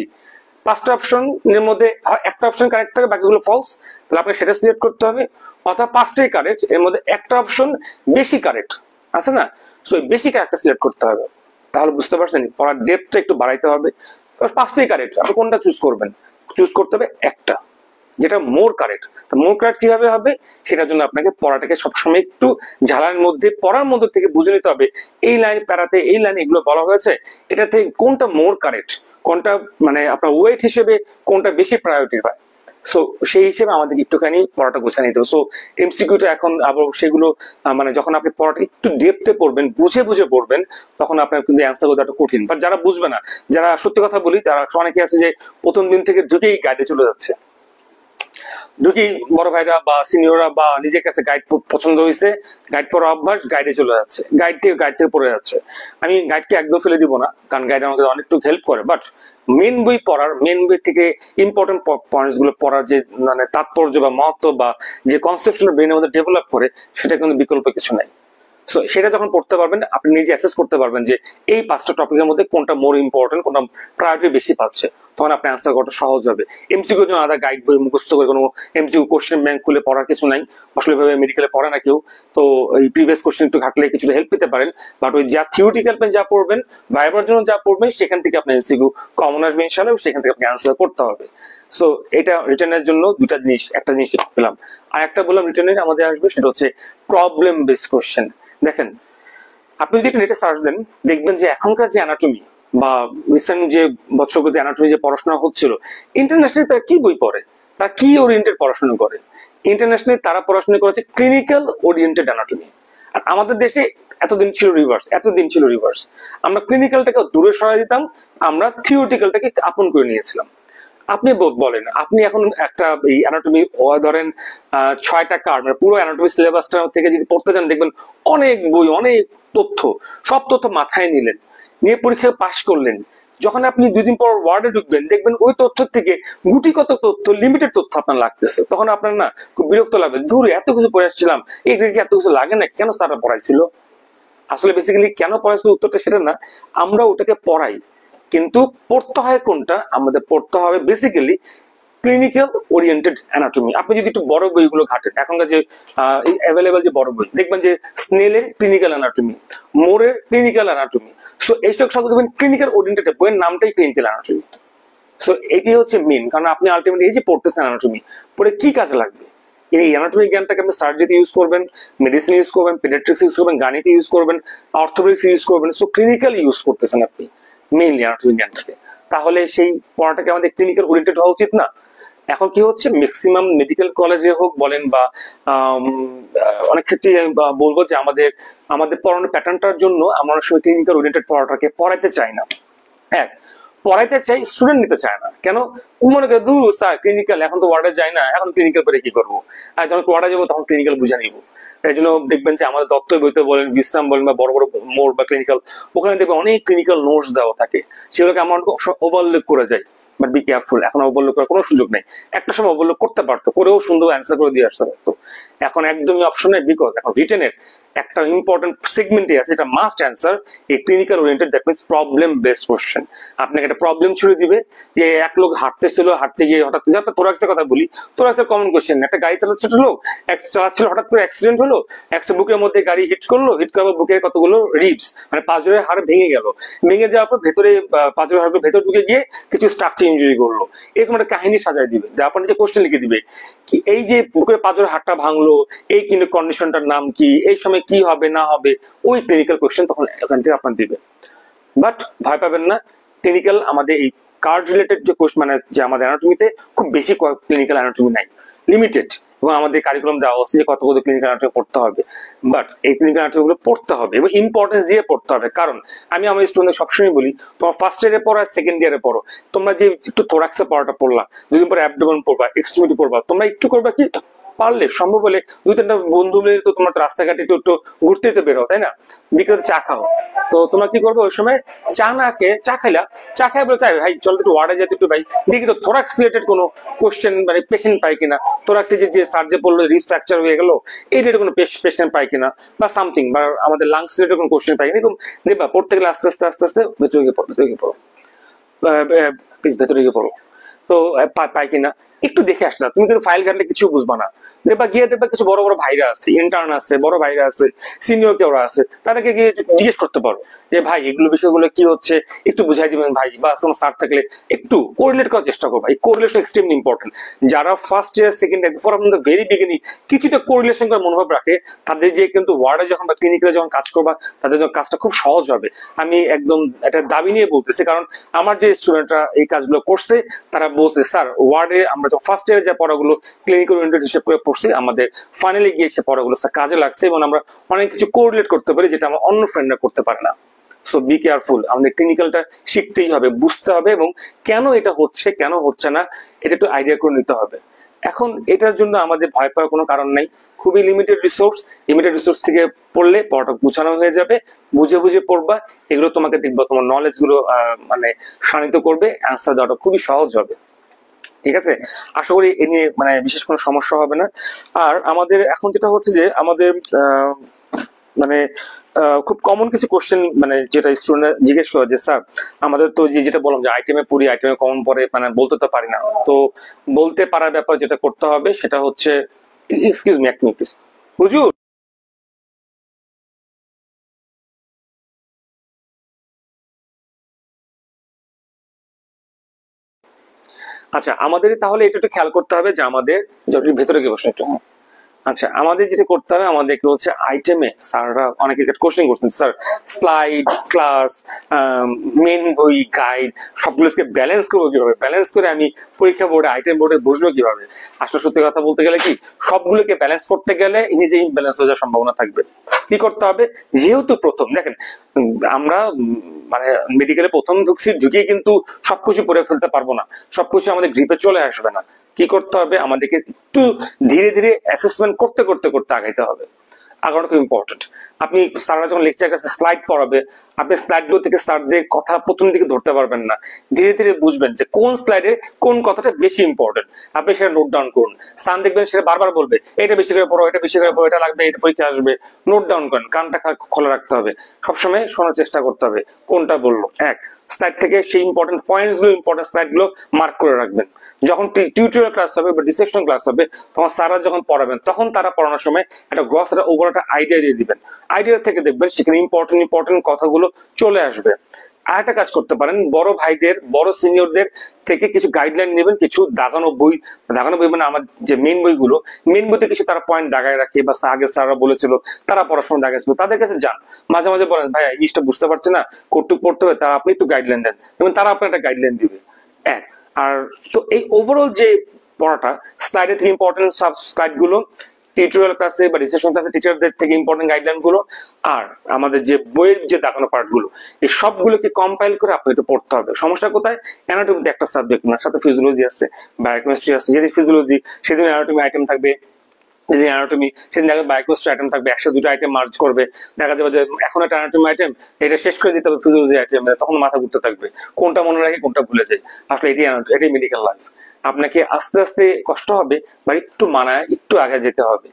5টা অপশনের মধ্যে একটা অপশন কারেক্ট থাকে, বাকিগুলো ফলস, তাহলে আপনাকে সেটা সিলেক্ট করতে হবে। অথবা 5টাই কারেক্ট, এর মধ্যে একটা অপশন বেশি কারেক্ট আছে না, সো বেশি কারেক্টটা সিলেক্ট করতে হবে। তাহলে বুঝতে পারছেন, পড়ার ডেপথটা একটু বাড়াইতে হবে। 5টাই কারেক্ট, আপনি কোনটা চুজ করবেন, চুজ করতে হবে একটা যেটা মোর কারেক্ট। মোর কারেক্ট কিভাবে হবে, সেটার জন্য আপনাকে পড়াটাকে সবসময় একটু ঝালার মধ্যে, পড়ার মধ্যে থেকে বুঝে নিতে হবে, এই লাইন প্যারাতে এই লাইনে এগুলো বলা হয়েছে, এটাতে কোনটা মোর কারেক্ট, কোনটা মানে আপনার ওয়েট হিসেবে কোনটা বেশি প্রায়োরিটি পায়। সো সেই হিসেবে আমাদের একটুখানি পড়াটা গোছায় নিতে হবে। সো এমসিকিউটা এখন আবার সেগুলো মানে যখন আপনি পড়াটা একটু ডেপথে পড়বেন, বুঝে বুঝে পড়বেন, তখন আপনার কিন্তু অ্যান্সার করতে একটা কঠিন। বাট যারা বুঝবে না, যারা সত্যি কথা বলি, তারা অনেকে আছে যে প্রথম দিন থেকে ঢুকেই গাইডে চলে যাচ্ছে, ঢুকি বড় ভাইরা বা সিনিয়ররা বা নিজের কাছে গাইড পছন্দ হয়েছে, গাইড পড়া অভ্যাস, গাইডে চলে যাচ্ছে, গাইড থেকে পড়ে যাচ্ছে। আমি গাইডকে একদম ফেলে দিব না, কারণ গাইড আমাকে অনেকটু হেল্প করে, বাট মেন বই পড়ার, মেন বই থেকে ইম্পর্টেন্ট পয়েন্টস গুলো পড়ার যে মানে তাৎপর্য বা মহত্ব বা যে কনসেপ্টগুলো ব্রেনের মধ্যে ডেভেলপ করে, সেটা কিন্তু বিকল্প কিছু নাই। সো সেটা যখন পড়তে পারবেন আপনি নিজে অ্যাসেস করতে পারবেন যে এই 5টা টপিকের মধ্যে কোনটা মোর ইম্পর্টেন্ট, কোনটা প্রায়োরিটি বেশি পাচ্ছে, তখন আপনি আনসার করাটা সহজ হবে। এমসিকিউ জন্য আলাদা গাইড বই মুখস্থ করে কোনো এমসিকিউ কোশ্চেন ব্যাংক খুলে পড়ার কিছু নাই, আসলে ভাবে মেডিকেলে পড়ে না কেউ, তো এই প্রিভিয়াস কোশ্চেন একটু ঘাটলে কিছুটা হেল্প পেতে পারেন, বাট ওই যা থিওরিটিক্যাল যা পড়বেন ভাইবার জন্য যা পড়বেন সেখান থেকে আপনি এমসিকিউ কমন আসবে ইনশাআল্লাহ, সেখান থেকে আপনি আনসার করতে হবে। সো এটা রিটার্নের জন্য দুটা জিনিস, একটা জিনিস পেলাম, আর একটা বললাম রিটার্নের আমাদের আসবে সেটা হচ্ছে প্রবলেম বেসড কোশ্চেন। দেখেন আপনি যদি নেটে সার্চ দেন দেখবেন যে এখনকার যে অ্যানাটমি বা রিসেন্ট যে বছরগুলোতে অ্যানাটমি যে পড়াশোনা হচ্ছিল, ইন্টারন্যাশনালি তারা কি বই পড়ে, তারা কি ওরিয়েন্টেড পড়াশোনা করে? ইন্টারন্যাশনালি তারা পড়াশোনা করেছে ক্লিনিক্যাল ওরিয়েন্টেড অ্যানাটমি। আর আমাদের দেশে এতদিন ছিল রিভার্স। আমরা ক্লিনিক্যালটাকে দূরে সরাই দিতাম, আমরা থিওরিটিক্যালটাকে আপন করে নিয়েছিলাম। আপনি বলেন, আপনি এখন একটা এই অ্যানাটমি ধরেন 6টা কার্ড মানে পুরো অ্যানাটমি সিলেবাসটা থেকে যদি পড়তে যান দেখবেন অনেক বই, অনেক তথ্য, সব তথ্য মাথায় নিলেন, নিয়ে পরীক্ষায় পাশ করলেন, যখন আপনি 2 দিন পর ওয়ার্ডে ঢুকবেন দেখবেন ওই তথ্য থেকে গুটি কত তথ্য, লিমিটেড তথ্য আপনার লাগতেছে, তখন আপনার না খুব বিরক্ত লাগবে, দূরে এত কিছু পড়ে আসছিলাম, এই এত কিছু লাগে না, কেন স্যাররা পড়াইছিল? আসলে বেসিক্যালি কেন পড়াইছিল উত্তরটা সেটা না, আমরা ওটাকে পড়াই, কিন্তু পড়তে হয় কোনটা? আমাদের পড়তে হবে বেসিক্যালি ক্লিনিক্যাল ওরিয়েন্টেড অ্যানাটমি। আপনি যদি একটু বড় বইগুলো ঘাটেন, এখনকার যে অ্যাভেলেবল যে বড় বই দেখবেন যে স্নেলের ক্লিনিক্যাল অ্যানাটমি, মোরের ক্লিনিক্যাল অ্যানাটমি, সো এইসব সব দেখবেন ক্লিনিক্যাল ওরিয়েন্টেড, বইয়ের নামটাই ক্লিনিক্যাল অ্যানাটমি। সো এটি হচ্ছে মেন, কারণ আপনি আলটিমেটলি এই যে পড়তেছেন অ্যানাটমি, পড়ে কি কাজে লাগবে? এই অ্যানাটমি জ্ঞানটাকে আপনি সার্জারিতে ইউজ করবেন, মেডিসিন ইউজ করবেন, পেডিয়াট্রিক্স ইউজ করবেন, গাণিতে ইউজ করবেন, অর্থোপেডিক্স ইউজ করবেন, সো ক্লিনিক্যাল ইউজ করতেছেন আপনি মেইনলি অ্যানাটমি জ্ঞানটাকে, তাহলে সেই পড়াটাকে আমাদের ক্লিনিক্যাল ওরিয়েন্টেড হওয়া উচিত না? এখন কি হচ্ছে, ম্যাক্সিমাম মেডিকেল কলেজে হোক বলেন বা অনেক ক্ষেত্রে বলবো যে আমাদের পড়ানোর প্যাটার্নটার জন্য আমরা অনেক সময় ক্লিনিক্যাল ওরিয়েন্টেড পড়াটাকে পড়াইতে চাই না। এক, পড়াইতে চাই, স্টুডেন্ট নিতে চায় না। কেন? মনে করে দূর স্যার ক্লিনিক্যাল, এখন তো ওয়ার্ডে যায় না, এখন ক্লিনিক্যাল করে কি করবো, আর যখন ওয়ার্ডে যাবো তখন ক্লিনিক্যাল বুঝে নিবো। এই জন্য দেখবেন যে আমাদের দত্ত বইতে বলেন, বিশ্রাম বলেন বা বড় বড় মোড় বা ক্লিনিক্যাল, ওখানে দেখবেন অনেক ক্লিনিক্যাল নোটস দেওয়া থাকে, সেগুলোকে আমরা ওভারলুক করে যাই। বাট বি কেয়ারফুল, এখন ওভারলুক করার কোনো সুযোগ নেই। একটা সময় ওভারলুক করতে পারতো, করেও সুন্দর অ্যান্সার করে দিয়ে আসতে পারতো, এখন একদমই অপশন নেই, বিকজ এখন রিটেনের একটা ইম্পর্টেন্ট সেগমেন্টে আছে, এটা মাস্ট অ্যান্সার এই clinical oriented, that means problem based question. আপনাকে একটা প্রবলেম ছুড়ে দিবে যে এক লোক হাঁটতে গিয়ে হঠাৎ, তোরাক্সের কথা বলি, তোরাক্সের কমন কোশ্চেন, একটা গাড়ি চালাচ্ছিল লোক, চালাচ্ছিল, হঠাৎ করে অ্যাক্সিডেন্ট হলো, একটা বুকের মধ্যে গাড়ি হিট করলো, হিট করার বুকের কতগুলো রিবস মানে পাঁজরের হাড় ভেঙে গেল, ভেঙে যাওয়ার পর ভেতরে পাঁজরের হাড়ের ভেতর ঢুকে গিয়ে কিছু স্ট্রাকচার ইনজুরি করলো, এরকম একটা কাহিনী সাজায় দিবে, যার পর নিচে কোশ্চেন লিখে দিবে কি এই যে বুকের পাঁজরের হাড়টা ভাঙলো, এই কিন্তু কন্ডিশনটার নাম কি, এই সময় কি হবে না হবে, ওই ক্লিনিক্যাল কোশ্চেন তখন এখান থেকে আপনার দিবে। বাট ভয় পাবেন না, ক্লিনিক্যাল আমাদের এই কার্ড রিলেটেড যে কোর্স মানে যে আমাদের অ্যানাটমিতে খুব বেশি ক্লিনিক্যাল অ্যানাটমি নাই, লিমিটেড, এবং আমাদের কারিকুলাম দেওয়া হচ্ছে যে কতগুলো ক্লিনিক্যাল অ্যানাটমি পড়তে হবে, বাট এই ক্লিনিক্যাল অ্যানাটমি গুলো পড়তে হবে এবং ইম্পর্টেন্স দিয়ে পড়তে হবে। কারণ আমি আমার স্টুডেন্টদের সবসময় বলি, তোমার ফার্স্ট ইয়ারে পড়ো আর সেকেন্ড ইয়ারে পড়ো, তোমরা যে একটু থোরাক্সে পড়াটা পড়লা, 2 দিন পরে অ্যাবডোমেন পড়বা, এক্সট্রিমিটি পড়বা, তোমরা একটু করবা কি, পারলে সম্ভব হলে 2-3টা বন্ধু মিলে তো তোমরা রাস্তাঘাটে একটু ঘুরতে বেরো, তাই না, বিকেলে চা খাও, তো তোমরা কি করবে ওই সময়, চা না খেয়ে চা খাই বলে চাই ভাই চল একটু ওয়ার্ডে যেতে, একটু ভাই দেখি তো থোরাক্স রিলেটেড কোনো কোশ্চেন মানে পেশেন্ট পাই কিনা, থোরাক্সে যে সার্জে পড়লো রিপ ফ্র্যাকচার হয়ে গেল, এই রিলেটেড কোনো পেশেন্ট পাই কিনা, বা সামথিং, বা আমাদের লাংস রিলেটেড কোনো কোশ্চেন পাই কিনা, এরকম দেখবা পড়তে গেলে আস্তে আস্তে ভেতরে গিয়ে পড়ো ভেতরে গিয়ে পড়ো, তো পাই কিনা একটু দেখে আসলা, তুমি কিন্তু ফাইল ঘাটলে কিছু বুঝবা না, দেখবা গিয়ে দেখবা কিছু বড় বড় ভাইরা আছে, ইন্টার্ন আছে, বড় ভাইরা আছে, সিনিয়র কেউ আছে, তাদেরকে গিয়ে জিজ্ঞেস করতে পারো যে ভাই এগুলো বিষয়গুলো কি হচ্ছে একটু বুঝাই দিবেন ভাই, বা তোমার স্যার থাকলে একটু কোরিলেট করার চেষ্টা করো, এই কোরিলেশন এক্সট্রিমলি ইম্পর্টেন্ট। যারা first year second year for the very beginning কিছুটা কোরিলেশন করার মনোভাব রাখে, তাদের যে কিন্তু ওয়ার্ডে যখন বা ক্লিনিক্যালে যখন কাজ করবা তাদের জন্য কাজটা খুব সহজ হবে। আমি একদম একটা দাবি নিয়ে বলতেছি, কারণ আমার যে স্টুডেন্টরা এই কাজগুলো করছে তারা বলছে স্যার ওয়ার্ডে আমরা তো ফার্স্ট ইয়ারে যে পড়াগুলো ক্লিনিক্যাল ওরিয়েন্টেড হিসেবে করে পড়ছি, আমাদের ফাইনালি গিয়ে সে পড়াগুলো কাজে লাগছে এবং আমরা অনেক কিছু কোরিলেট করতে পারি যেটা আমার অন্য ফ্রেন্ডরা করতে পারে না। সো বি কেয়ারফুল, আমাদের ক্লিনিক্যালটা শিখতেই হবে, বুঝতে হবে, এবং কেন এটা হচ্ছে কেন হচ্ছে না এটা একটু আইডিয়া করে নিতে হবে। এখন এটার জন্য আমাদের ভয় পাওয়ার কোনো কারণ নাই, খুবই লিমিটেড রিসোর্স থেকে পড়লে পড়াটা গুছানো হয়ে যাবে, বুঝে বুঝে পড়বা, এগুলো তোমাকে দেখবা তোমার নলেজ গুলো মানে শানিত করবে, অ্যান্সার দেওয়াটা খুবই সহজ হবে। ঠিক আছে, আশা করি এ নিয়ে মানে বিশেষ কোনো সমস্যা হবে না। আর আমাদের এখন যেটা হচ্ছে যে আমাদের মানে খুব কমন কিছু কোশ্চেন, মানে যেটা স্টুডেন্ট জিজ্ঞেস করে যে স্যার আমাদের তো যেটা বললাম যে আইটেমে পড়ি, আইটেমে কমন পড়ে, মানে বলতে তো পারি না। তো বলতে পারার ব্যাপার যেটা করতে হবে সেটা হচ্ছে, এক্সকিউজ মি এক মিনিট প্লিজ, হুজুর। আচ্ছা, আমাদের তাহলে এটা একটু খেয়াল করতে হবে যে আমাদের ভেতরে গিয়ে বসে একটু, আচ্ছা আমাদের যেটা করতে হবে, আমাদেরকে হচ্ছে আইটেমে স্যাররা অনেকে কোশ্চেন করছেন স্যার স্লাইড, ক্লাস, মেন বই, গাইড সবগুলোকে ব্যালেন্স করবো কিভাবে, ব্যালেন্স করে আমি পরীক্ষা বোর্ডে আইটেম বোর্ডে বসবো কিভাবে। আসলে সত্যি কথা বলতে গেলে কি, সবগুলোকে ব্যালেন্স করতে গেলে নিজেই ব্যালেন্স হয়ে যাওয়ার সম্ভাবনা থাকবে। কি করতে হবে, যেহেতু প্রথম দেখেন আমরা মানে মেডিকেলে প্রথম ঢুকিয়ে কিন্তু সবকিছু পড়ে ফেলতে পারবো না, সবকিছু আমাদের গ্রিপে চলে আসবে না। কি করতে হবে, আমাদেরকে একটু ধীরে ধীরে অ্যাসেসমেন্ট করতে করতে করতে আগাইতে হবে। আগানো খুব ইম্পর্টেন্ট। আপনি স্যাররা যখন লেকচার কাছে স্লাইড পড়াবে, আপনি স্লাইড গুলো থেকে স্যারদের কথা প্রথম দিকে ধরতে পারবেন না, ধীরে ধীরে বুঝবেন যে কোন স্লাইডে কোন কথাটা বেশি ইম্পর্টেন্ট, আপনি সেটা নোট ডাউন করুন। স্যার দেখবেন সেটা বারবার বলবে এটা বেশি করে পড়ো, এটা বেশি করে পড়ো, এটা লাগবে, এটা পরীক্ষা আসবে, নোট ডাউন করেন। কানটা খোলা রাখতে হবে, সবসময় শোনার চেষ্টা করতে হবে কোনটা বললো। এক স্লাইড থেকে সেই ইম্পর্টেন্ট পয়েন্টস গুলো, ইম্পর্টেন্ট স্লাইড গুলো মার্ক করে রাখবেন। যখন টিউটোরিয়াল ক্লাস হবে বা ডিসকাশন ক্লাস হবে, তখন স্যাররা যখন পড়াবেন তখন তারা পড়ানোর সময় একটা গ্রস, একটা ওভার একটা আইডিয়া দিয়ে দিবেন। আইডিয়া থেকে দেখবেন সেখানে ইম্পর্টেন্ট কথাগুলো চলে আসবে। আরেকটা কাজ করতে পারেন, বড় ভাইদের, বড় সিনিয়রদের থেকে কিছু গাইডলাইন নেবেন, কিছু দাগানো বই মানে আমার যে মেন বইগুলো, মেন বইতে কিছু তারা পয়েন্ট দাগায় রাখে, বা আগে স্যাররা বলেছিল, তারা পড়াশোনা দাগাইছিল, তাদের কাছে যান, মাঝে মাঝে বলেন ভাই এই জিনিসটা বুঝতে পারছে না, কতটুকু পড়তে হবে, তারা আপনি একটু গাইডলাইন দেন, এবং তারা আপনার একটা গাইডলাইন দিবে। এক আর তো এই ওভারঅল যে পড়াটা, স্লাইডের থেকে ইম্পর্টেন্ট সাব স্লাইড গুলো, টিউটোরিয়াল ক্লাসে বা রিসেপশন ক্লাসে টিচারদের থেকে ইম্পর্টেন্ট গাইডলাইন গুলো, আর আমাদের যে বইয়ের যে দেখানো পার্ট গুলো, এই সবগুলোকে কম্পাইল করে আপনাকে একটু পড়তে হবে। সমস্যা কোথায়, অ্যানাটমিতে একটা সাবজেক্ট না, সাথে ফিজিওলজি আছে, বায়োকেমিস্ট্রি আছে। যদি ফিজিওলজি, সেদিন অ্যানাটমি আইটেম থাকবে, যদি অ্যানাটমি সেদিন দেখবে বায়োকেমিস্ট্রি আইটেম থাকবে, একসাথে দুটো আইটেম মার্জ করবে, দেখা যাবে যে এখন একটা অ্যানাটমি আইটেম, এটা শেষ করে দিতে হবে ফিজিওলজি আইটেম, তখন মাথা ঘুরতে থাকবে, কোনটা মনে রাখি কোনটা ভুলে যায়। আসলে এটাই মেডিকেল লাইফ। আপনাকে আস্তে আস্তে কষ্ট হবে, বা একটু মানায় একটু আগে যেতে হবে,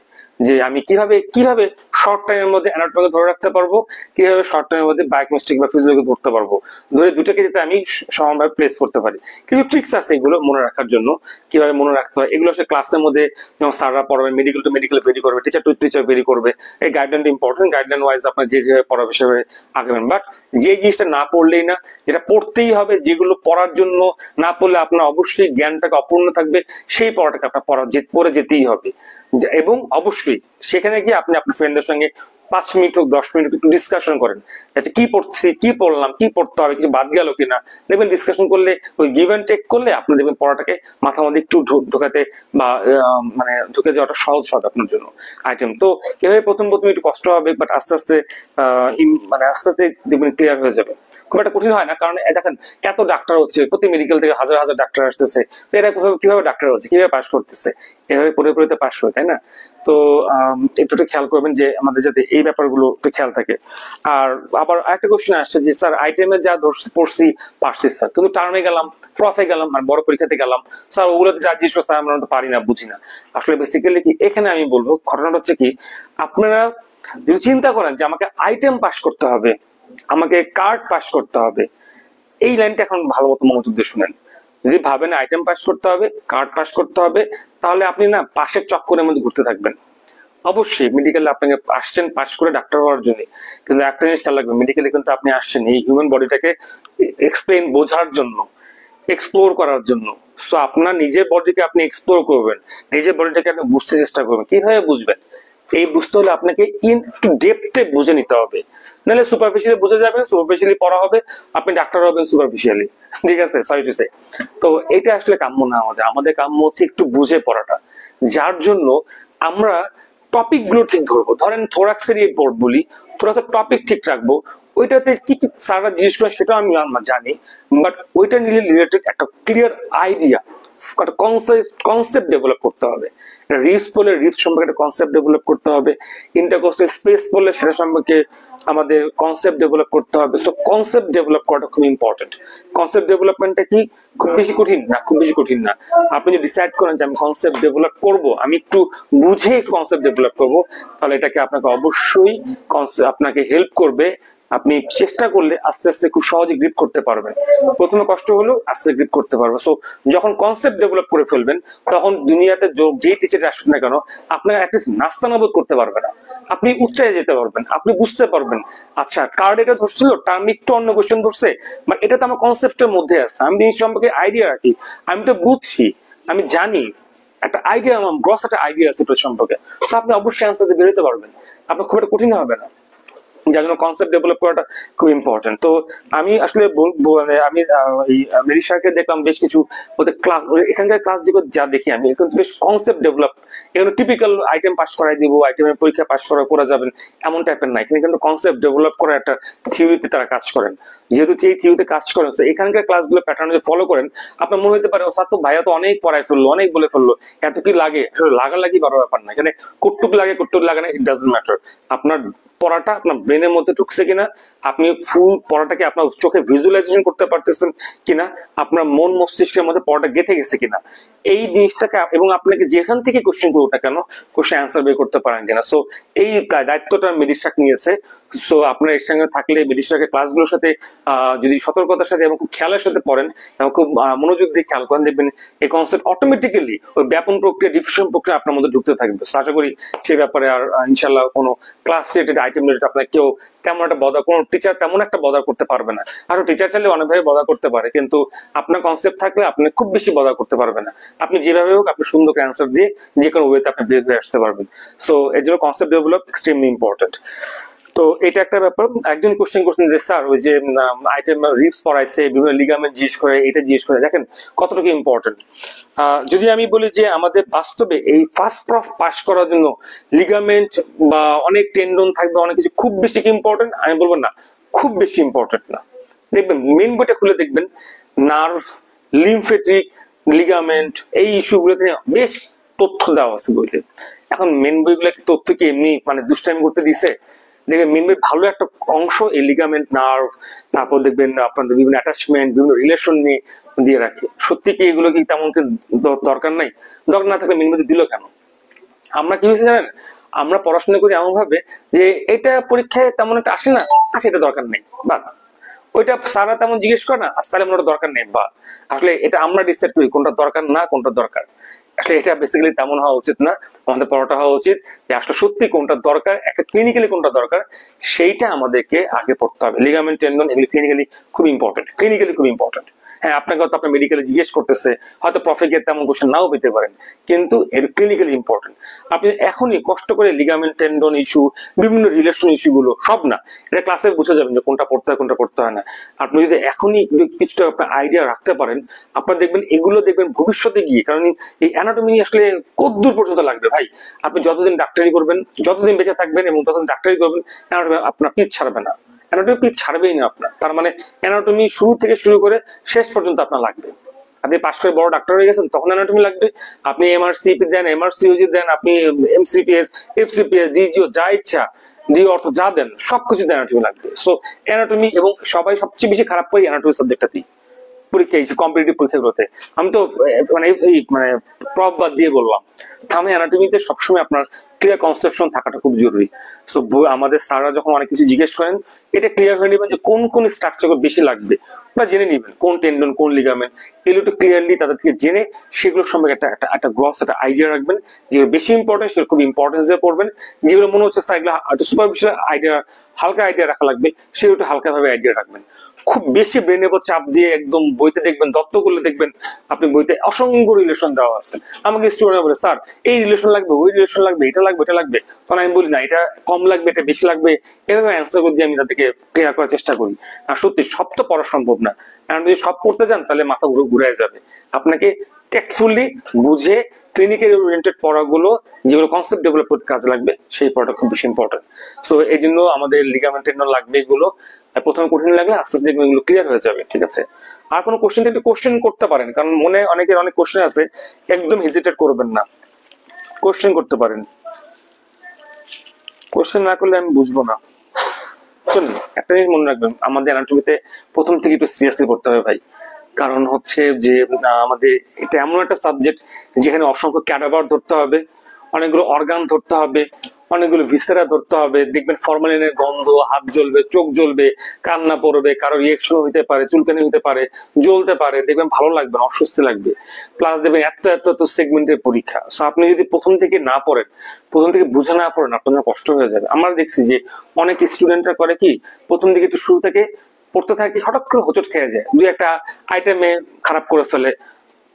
যে আমি কিভাবে কিভাবে শর্ট টাইমের মধ্যে অ্যানাটমিকে ধরে রাখতে পারবো, কিভাবে শর্ট টাইমের মধ্যে বায়োকেমিস্ট্রি বা ফিজিওলজি ধরতে পারবো, ধরে দুটোকে যাতে আমি সমানভাবে প্লেস করতে পারি। কিছু ট্রিক্স আছে এগুলো মনে রাখার জন্য, কিভাবে মনে রাখতে হয় এগুলো আসলে ক্লাসের মধ্যে যেমন স্যাররা পড়াবে, মেডিকেল টু মেডিকেল ভেরি করবে, টিচার টু টিচার ভেরি করবে। এই গাইডলাইনটা ইম্পর্টেন্ট, গাইডলাইন ওয়াইজ আপনার যে যেভাবে পড়াবে সেভাবে আগাবেন। বাট যে জিনিসটা না পড়লেই না, যেটা পড়তেই হবে, যেগুলো পড়ার জন্য না পড়লে আপনার অবশ্যই জ্ঞানটাকে অপূর্ণ থাকবে, সেই পড়াটাকে আপনার পড়ে যেতেই হবে। এবং অবশ্যই সেখানে গিয়ে আপনি আপনার ফ্রেন্ডের সঙ্গে 5 মিনিট হোক 10 মিনিট হোক একটু ডিসকাশন করেন, আচ্ছা কি পড়ছি, কি পড়লাম, কি পড়তে হবে, কিছু বাদ গেল কিনা। দেখবেন ডিসকাশন করলে, ওই গিভ এন্ড টেক করলে আপনি দেখবেন পড়াটাকে মাথার মধ্যে একটু ঢোকাতে বা মানে ঢুকে যাওয়াটা সহজ হবে আপনার জন্য আইটেম। তো এভাবে প্রথম একটু কষ্ট হবে, বাট আস্তে আস্তে মানে আস্তে আস্তে দেখবেন ক্লিয়ার হয়ে যাবে। খুব একটা কঠিন হয় না, কারণ দেখেন এত ডাক্তার হচ্ছে, প্রতি মেডিকেল থেকে হাজার হাজার ডাক্তার আসতেছে, তো এরা কিভাবে ডাক্তার হচ্ছে, কিভাবে পাস করতেছে, এভাবে পড়ে পড়ে পাস করে, তাই না? তো একটু খেয়াল করবেন যে আমাদের যাতে এই ব্যাপারগুলো একটু খেয়াল থাকে। আর আবার একটা কোশ্চেন আসছে যে স্যার আইটেমে যা পড়ছি পারছি স্যার, কিন্তু টার্মে গেলাম, প্রফে গেলাম, মানে বড় পরীক্ষাতে গেলাম, স্যার ওগুলো যা জিনিস স্যার আমরা তো পারি না, বুঝি না। আসলে বেসিক্যালি কি এখানে আমি বলবো, ঘটনাটা হচ্ছে কি, আপনারা যদি চিন্তা করেন যে আমাকে আইটেম পাস করতে হবে, আমাকে কার্ড পাস করতে হবে, এই লাইনটা এখন ভালো মতো মনোযোগ দিয়ে শুনেন। যদি ভাবেন আইটেম পাস করতে হবে, কার্ড পাস করতে হবে, তাহলে আপনি না পাশের চক্করের মধ্যে ঘুরতে থাকবেন। অবশ্যই মেডিকেলে আপনাকে আসছেন পাস করে ডাক্তার হওয়ার জন্য, কিন্তু একটা জিনিস খেয়াল রাখবেন, মেডিকেলে কিন্তু আপনি আসছেন এই হিউম্যান বডিটাকে এক্সপ্লেন, বোঝার জন্য, এক্সপ্লোর করার জন্য। সো আপনার নিজের বডিকে আপনি এক্সপ্লোর করবেন, নিজের বডিটাকে আপনি বুঝতে চেষ্টা করবেন। কিভাবে বুঝবেন, এই বুঝতে হলে আপনাকে ইনটু ডেপথে বুঝে নিতে হবে, নাহলে সুপারফিশিয়ালি বুঝে যাবেন, সুপারফিশিয়ালি পড়া হবে, আপনি ডাক্তার হবেন সুপারফিশিয়ালি। ঠিক আছে, সরি টু সে। তো এটা আসলে কাম্য না, আমাদের কাম্য হচ্ছে একটু বুঝে পড়াটা, যার জন্য আমরা টপিক গুলো ঠিক ধরবো। ধরেন থোরাক্সের বোর্ড বলি, থোরাক্সের টপিক ঠিক রাখবো, ওইটাতে কি কি স্যাররা জিজ্ঞেস করেন সেটা আমি জানি, বাট ওইটা নিলে রিলেটেড একটা ক্লিয়ার আইডিয়া একটা কনসেপ্ট ডেভেলপ করতে হবে। রিপস বলে রিপস সম্পর্কে একটা কনসেপ্ট ডেভেলপ করতে হবে, ইন্টারকোস্টাল স্পেস বলে সেটা সম্পর্কে আমাদের কনসেপ্ট ডেভেলপ করতে হবে। সো কনসেপ্ট ডেভেলপ করাটা খুব ইম্পর্টেন্ট। কনসেপ্ট ডেভেলপমেন্টটা কি খুব বেশি কঠিন না, খুব বেশি কঠিন না। আপনি যদি ডিসাইড করেন যে আমি কনসেপ্ট ডেভেলপ করব, আমি একটু বুঝে কনসেপ্ট ডেভেলপ করব, তাহলে এটাকে আপনাকে অবশ্যই আপনাকে হেল্প করবে। আপনি চেষ্টা করলে আস্তে আস্তে খুব সহজে গ্রিপ করতে পারবেন। প্রথমে কষ্ট হলেও আস্তে গ্রিপ করতে পারবেন। সো যখন কনসেপ্ট ডেভেলপ করে ফেলবেন, তখন দুনিয়াতে যে টিচার আসুন না কেন, আপনাকে অ্যাটলিস্ট নাস্তানাবোধ করতে পারবে না। আপনি উঠতে যেতে পারবেন, আপনি বুঝতে পারবেন আচ্ছা কার্ড এটা ধরছিল, টার্ম একটু অন্য কোশ্চেন ধরছে, বাট এটা তো আমার কনসেপ্টের মধ্যে আছে, আমি জিনিস সম্পর্কে আইডিয়া রাখি, আমি তো বুঝছি, আমি জানি, একটা আইডিয়া, আমার গ্রস একটা আইডিয়া আছে এটা সম্পর্কে। তো আপনি অবশ্যই অ্যান্সার দিয়ে বেরোতে পারবেন, আপনার খুব একটা কঠিন হবে না। যার জন্য কনসেপ্ট ডেভেলপ করাটা খুব ইম্পর্টেন্ট। তো আমি আসলে মানে আমি এই মেরিশাকে দেখলাম বেশ কিছু ওদের ক্লাস, এখানকার ক্লাস যেগুলো যা দেখি আমি, কিন্তু বেশ কনসেপ্ট ডেভেলপ, এগুলো টিপিক্যাল আইটেম পাস করাই দিব, আইটেমের পরীক্ষা পাস করা যাবেন এমন টাইপের না। এখানে কিন্তু কনসেপ্ট ডেভেলপ করার একটা থিওরিতে তারা কাজ করেন। যেহেতু এই থিওরিতে কাজ করেন, এখানকার ক্লাসগুলো প্যাটার্ন যদি ফলো করেন, আপনার মনে হতে পারে স্যার তো ভাইয়া তো অনেক পড়াই ফেললো, অনেক বলে ফেললো, এত কি লাগে? আসলে লাগালাগি বড় ব্যাপার না, এখানে কটুক লাগে কটুক লাগে না, ইট ডাজন্ট ম্যাটার। আপনার পড়াটা আপনার ব্রেনের মধ্যে ঢুকছে কিনা, আপনি ফুল পড়াটাকে আপনার চোখে ভিজুয়ালাইজেশন করতে পারতেছেন কিনা, আপনার মন মস্তিষ্কের মধ্যে পড়াটা গেঁথে গেছে কিনা, এই জিনিসটাকে, এবং আপনাকে যেখান থেকে কোশ্চেন করুক না কেন কোশ্চেন অ্যান্সার বের করতে পারেন কিনা। সো এই দায়িত্বটা মেডিস্ট্রাক নিয়েছে। সো আপনার এর সঙ্গে থাকলে মেডিস্ট্রাকের ক্লাসগুলোর সাথে যদি সতর্কতার সাথে এবং খুব খেয়ালের সাথে পড়েন এবং খুব মনোযোগ দিয়ে খেয়াল করেন, দেখবেন এই কনসেপ্ট অটোমেটিক্যালি ওই ব্যাপন প্রক্রিয়া, ডিফিউশন প্রক্রিয়া আপনার মধ্যে ঢুকতে থাকবে। আশা করি সেই ব্যাপারে আর ইনশাল্লাহ কোনো ক্লাস রিলেটেড আইটেম রিলেটেড আপনার কেউ তেমন একটা বদা, কোনো টিচার তেমন একটা বদা করতে পারবে না। আর টিচার চাইলে অনেকভাবে বদা করতে পারে, কিন্তু আপনার কনসেপ্ট থাকলে আপনি খুব বেশি বদা করতে পারবে না। আপনি যেভাবে হোক আপনি সুন্দর করে অ্যান্সার দিয়ে যে কোনো ওয়েতে আপনি বের হয়ে আসতে পারবেন। সো এর জন্য কনসেপ্ট ডেভেলপ এক্সট্রিমলি ইম্পর্টেন্ট। তো এটা একটা ব্যাপার। একজন কোশ্চেন করছেন যে স্যার ওই যে আইটেম রিপস পড়াইছে, বিভিন্ন লিগামেন্ট জিজ্ঞেস করে, এটা জিজ্ঞেস করে, দেখেন কতটুকু ইম্পর্টেন্ট। যদি আমি বলি যে আমাদের বাস্তবে এই ফার্স্ট প্রফ পাস করার জন্য লিগামেন্ট বা অনেক টেন্ডন থাকবে, অনেক কিছু খুব বেশি ইম্পর্টেন্ট, আমি বলবো না, খুব বেশি ইম্পর্টেন্ট না। দেখবেন মেন বইটা খুলে দেখবেন, নার্ভ, লিমফেটিক, লিগামেন্ট, এই ইস্যুগুলোতে বেশ তথ্য দেওয়া আছে বইতে। এখন মেন বইগুলো কি তথ্য কি এমনি মানে দুষ্টাইম করতে দিছে? দেখবেন মেন বই ভালো একটা অংশ এই লিগামেন্ট, নার্ভ, তারপর দেখবেন আপনাদের বিভিন্ন অ্যাটাচমেন্ট, বিভিন্ন রিলেশন নিয়ে দিয়ে রাখে। সত্যি কি এগুলো কি তেমন দরকার নাই? দরকার না থাকলে মেন বই দিল কেন? আমরা কি হয়েছে জানেন, আমরা পড়াশোনা করি এমন ভাবে যে এটা পরীক্ষায় তেমন একটা আসে না, আচ্ছা এটা দরকার নেই, বা ওইটা সারা তেমন জিজ্ঞেস করে না, তাহলে আমার দরকার নেই, বা আসলে এটা আমরা ডিসাইড করি কোনটা দরকার না কোনটা দরকার। আসলে এটা বেসিক্যালি তেমন হওয়া উচিত না। আমাদের পড়াটা হওয়া উচিত যে আসলে সত্যি কোনটা দরকার, একটা ক্লিনিক্যালি কোনটা দরকার, সেইটা আমাদেরকে আগে পড়তে হবে। লিগামেন্ট, টেন্ডন এগুলি ক্লিনিক্যালি খুব ইম্পর্টেন্ট, ক্লিনিক্যালি খুব ইম্পর্টেন্ট। হ্যাঁ, আপনাকে হয়তো আপনার মেডিকেলে জিজ্ঞেস করতেছে, হয়তো প্রফেকের তেমন কোশ্চেন নাও পেতে পারেন, কিন্তু এর ক্লিনিক্যালি ইম্পর্টেন্ট। আপনি এখনই কষ্ট করে লিগামেন্ট, টেন্ডন ইস্যু, বিভিন্ন রিলেশন ইস্যু গুলো সব না, এটা ক্লাসে বুঝে যাবেন যে কোনটা পড়তে হয় কোনটা পড়তে হয় না। আপনি যদি এখনই কিছুটা আপনার আইডিয়া রাখতে পারেন, আপনার দেখবেন এগুলো দেখবেন ভবিষ্যতে গিয়ে, কারণ এই অ্যানাটমি আসলে কতদূর পর্যন্ত লাগবে ভাই। আপনি যতদিন ডাক্তারি করবেন, যতদিন বেঁচে থাকবেন এবং ততদিন ডাক্তারি করবেন, অ্যানাটমি আপনার পিছ ছাড়বে না, অ্যানাটমি পিছ ছাড়বেই না আপনার। তার মানে অ্যানাটমি শুরু থেকে শুরু করে শেষ পর্যন্ত আপনার লাগবে। আপনি পাশ করে বড় ডাক্তার হয়ে গেছেন, তখন অ্যানাটমি লাগবে। আপনি এমআরসিপি দেন, এমআরসিওজি দেন, আপনি এমসিপিএস, এফসিপিএস, ডিজিও যা ইচ্ছা, ডি অর্থ যা দেন, সবকিছুতে অ্যানাটমি লাগবে। সো অ্যানাটমি, এবং সবাই সবচেয়ে বেশি খারাপ পাই অ্যানাটমি সাবজেক্টটাতেই পরীক্ষা, কম্পিটিটিভ পরীক্ষাগুলোতে। আমি তো মানে প্রব বাদ দিয়ে বললাম, তাহলে অ্যানাটমিতে সবসময় আপনার ক্লিয়ার কনসেপশন থাকাটা খুব জরুরি। সো আমাদের স্যাররা যখন অনেক কিছু জিজ্ঞেস করেন, এটা ক্লিয়ার হয়ে নেবেন যে কোন কোন স্ট্রাকচার বেশি লাগবে, ওরা জেনে নেবেন কোন টেন্ডন, কোন লিগামেন্ট, এগুলো একটু ক্লিয়ারলি তাদের থেকে জেনে সেগুলোর সম্পর্কে একটা গ্রস একটা আইডিয়া রাখবেন। যেগুলো বেশি ইম্পর্টেন্ট সেগুলো খুব ইম্পর্টেন্স দিয়ে পড়বেন, যেগুলো মনে হচ্ছে স্যার এগুলো সুপারফিশিয়াল আইডিয়া, হালকা আইডিয়া রাখা লাগবে, সেগুলো একটু হালকা ভাবে আইডিয়া রাখবেন। খুব বেশি ব্রেনের উপর চাপ দিয়ে একদম বইতে দেখবেন, দত্ত করলে দেখবেন আপনি বইতে অসংখ্য রিলেশন দেওয়া আছে। আমাকে স্টুডেন্ট বলে স্যার এই রিলেশন লাগবে, ওই রিলেশন লাগবে, এটা লাগবে, এটা লাগবে, তখন আমি বলি না এটা কম লাগবে, এটা বেশি লাগবে, এভাবে অ্যান্সার করে দিয়ে আমি তাদেরকে ক্লিয়ার করার চেষ্টা করি। আর সত্যি সব তো পড়া সম্ভব না, কারণ যদি সব পড়তে যান তাহলে মাথা ঘুরে যাবে। আপনাকে টেকফুলি বুঝে ক্লিনিক্যাল ওরিয়েন্টেড পড়াগুলো যেগুলো কনসেপ্ট ডেভেলপ করতে কাজে লাগবে সেই পড়াটা খুব বেশি ইম্পর্টেন্ট। সো এই জন্য আমাদের লিগামেন্ট টেন্ডন লাগবে এগুলো। প্রথমে কঠিন লাগলে আস্তে আস্তে দেখবেন এগুলো ক্লিয়ার হয়ে যাবে, ঠিক আছে? আর কোনো কোশ্চেন থাকলে কোশ্চেন করতে পারেন, কারণ মনে অনেকের অনেক কোশ্চেন আছে, একদম হেজিটেট করবেন না, কোশ্চেন করতে পারেন। কোশ্চেন না করলে আমি বুঝবো না। শুনুন, একটা জিনিস মনে রাখবেন, আমাদের অ্যানাটমিতে প্রথম থেকে একটু সিরিয়াসলি পড়তে হবে ভাই। কারণ হচ্ছে যে আমাদের এটা এমন একটা সাবজেক্ট যেখানে অসংখ্য ক্যাডাভার ধরতে হবে, অনেকগুলো অর্গান ধরতে হবে, অনেকগুলো ভিসেরা ধরতে হবে। দেখবেন ফরমালিনের গন্ধ, হাত জ্বলবে, চোখ জ্বলবে, কান্না পড়বে, কারো রিয়েকশন হইতে পারে, চুলকানি হইতে পারে, জ্বলতে পারে, দেখবেন ভালো লাগবে না, অস্বস্তি লাগবে। প্লাস দেখবেন এত এত এত সেগমেন্টের পরীক্ষা। সো আপনি যদি প্রথম থেকে না পড়েন, প্রথম থেকে বুঝে না পড়েন, আপনার কষ্ট হয়ে যাবে। আমরা দেখছি যে অনেক স্টুডেন্টরা করে কি, প্রথম দিকে একটু শুরু থেকে পড়তে থাকে, হঠাৎ করে হোঁচট খেয়ে যায়, দুই একটা আইটেমে খারাপ করে ফেলে,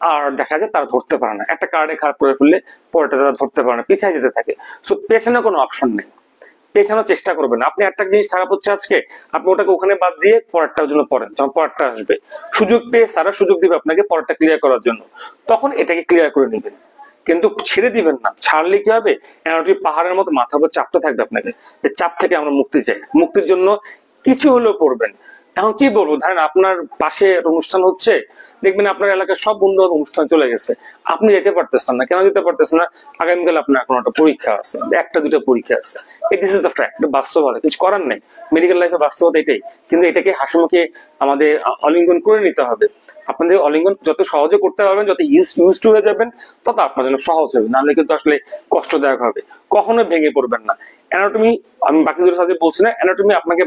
আর দেখা যায় তারা ধরতে পারে না, একটা কার্ডে খারাপ করে ফেললে পরেরটা তারা ধরতে পারে না, পিছিয়ে যেতে থাকে। সো পেছনে কোনো অপশন নেই, পেছানোর চেষ্টা করবেন। আপনি একটা জিনিস খারাপ হচ্ছে আজকে, আপনি ওটাকে ওখানে বাদ দিয়ে পরেরটার জন্য পড়েন, যখন পরেরটা আসবে সুযোগ পেয়ে সারা সুযোগ দিবে আপনাকে পরেরটা ক্লিয়ার করার জন্য, তখন এটাকে ক্লিয়ার করে নেবেন। কিন্তু ছেড়ে দিবেন না, ছাড়লে কি হবে, এনার্জি পাহাড়ের মতো মাথার উপর চাপতে থাকবে আপনাকে। এই চাপ থেকে আমরা মুক্তি চাই, মুক্তির জন্য কিছু হলেও পড়বেন। এখন কি বলবো, ধরেন আপনার পাশে অনুষ্ঠান হচ্ছে, দেখবেন আপনার এলাকার সব বন্ধু অনুষ্ঠান চলে গেছে, আপনি যেতে পারতেছেন না, কেন যেতে পারতেছেন না? আগামীকাল আপনার এখন একটা পরীক্ষা আছে, একটা দুটো পরীক্ষা আছে, দিস ইজ দ্য ফ্যাক্ট, বাস্তবতা, কিছু করার নেই। মেডিকেল লাইফে বাস্তবতা এটাই। কিন্তু এটাকে হাসিমুখে আমাদের অলিঙ্গন করে নিতে হবে। আপনাদের অলিঙ্গন যত সহজে করতে পারবেন, যত ইউজ টু হয়ে যাবেন, তত আপনার জন্য সহজ হবে, নাহলে কিন্তু আসলে কষ্টদায়ক হবে। কখনো ভেঙে পড়বেন না। অ্যানাটমি, আমি বাকি দুটো সাবজেক্ট বলছি না, অ্যানাটমি আপনাকে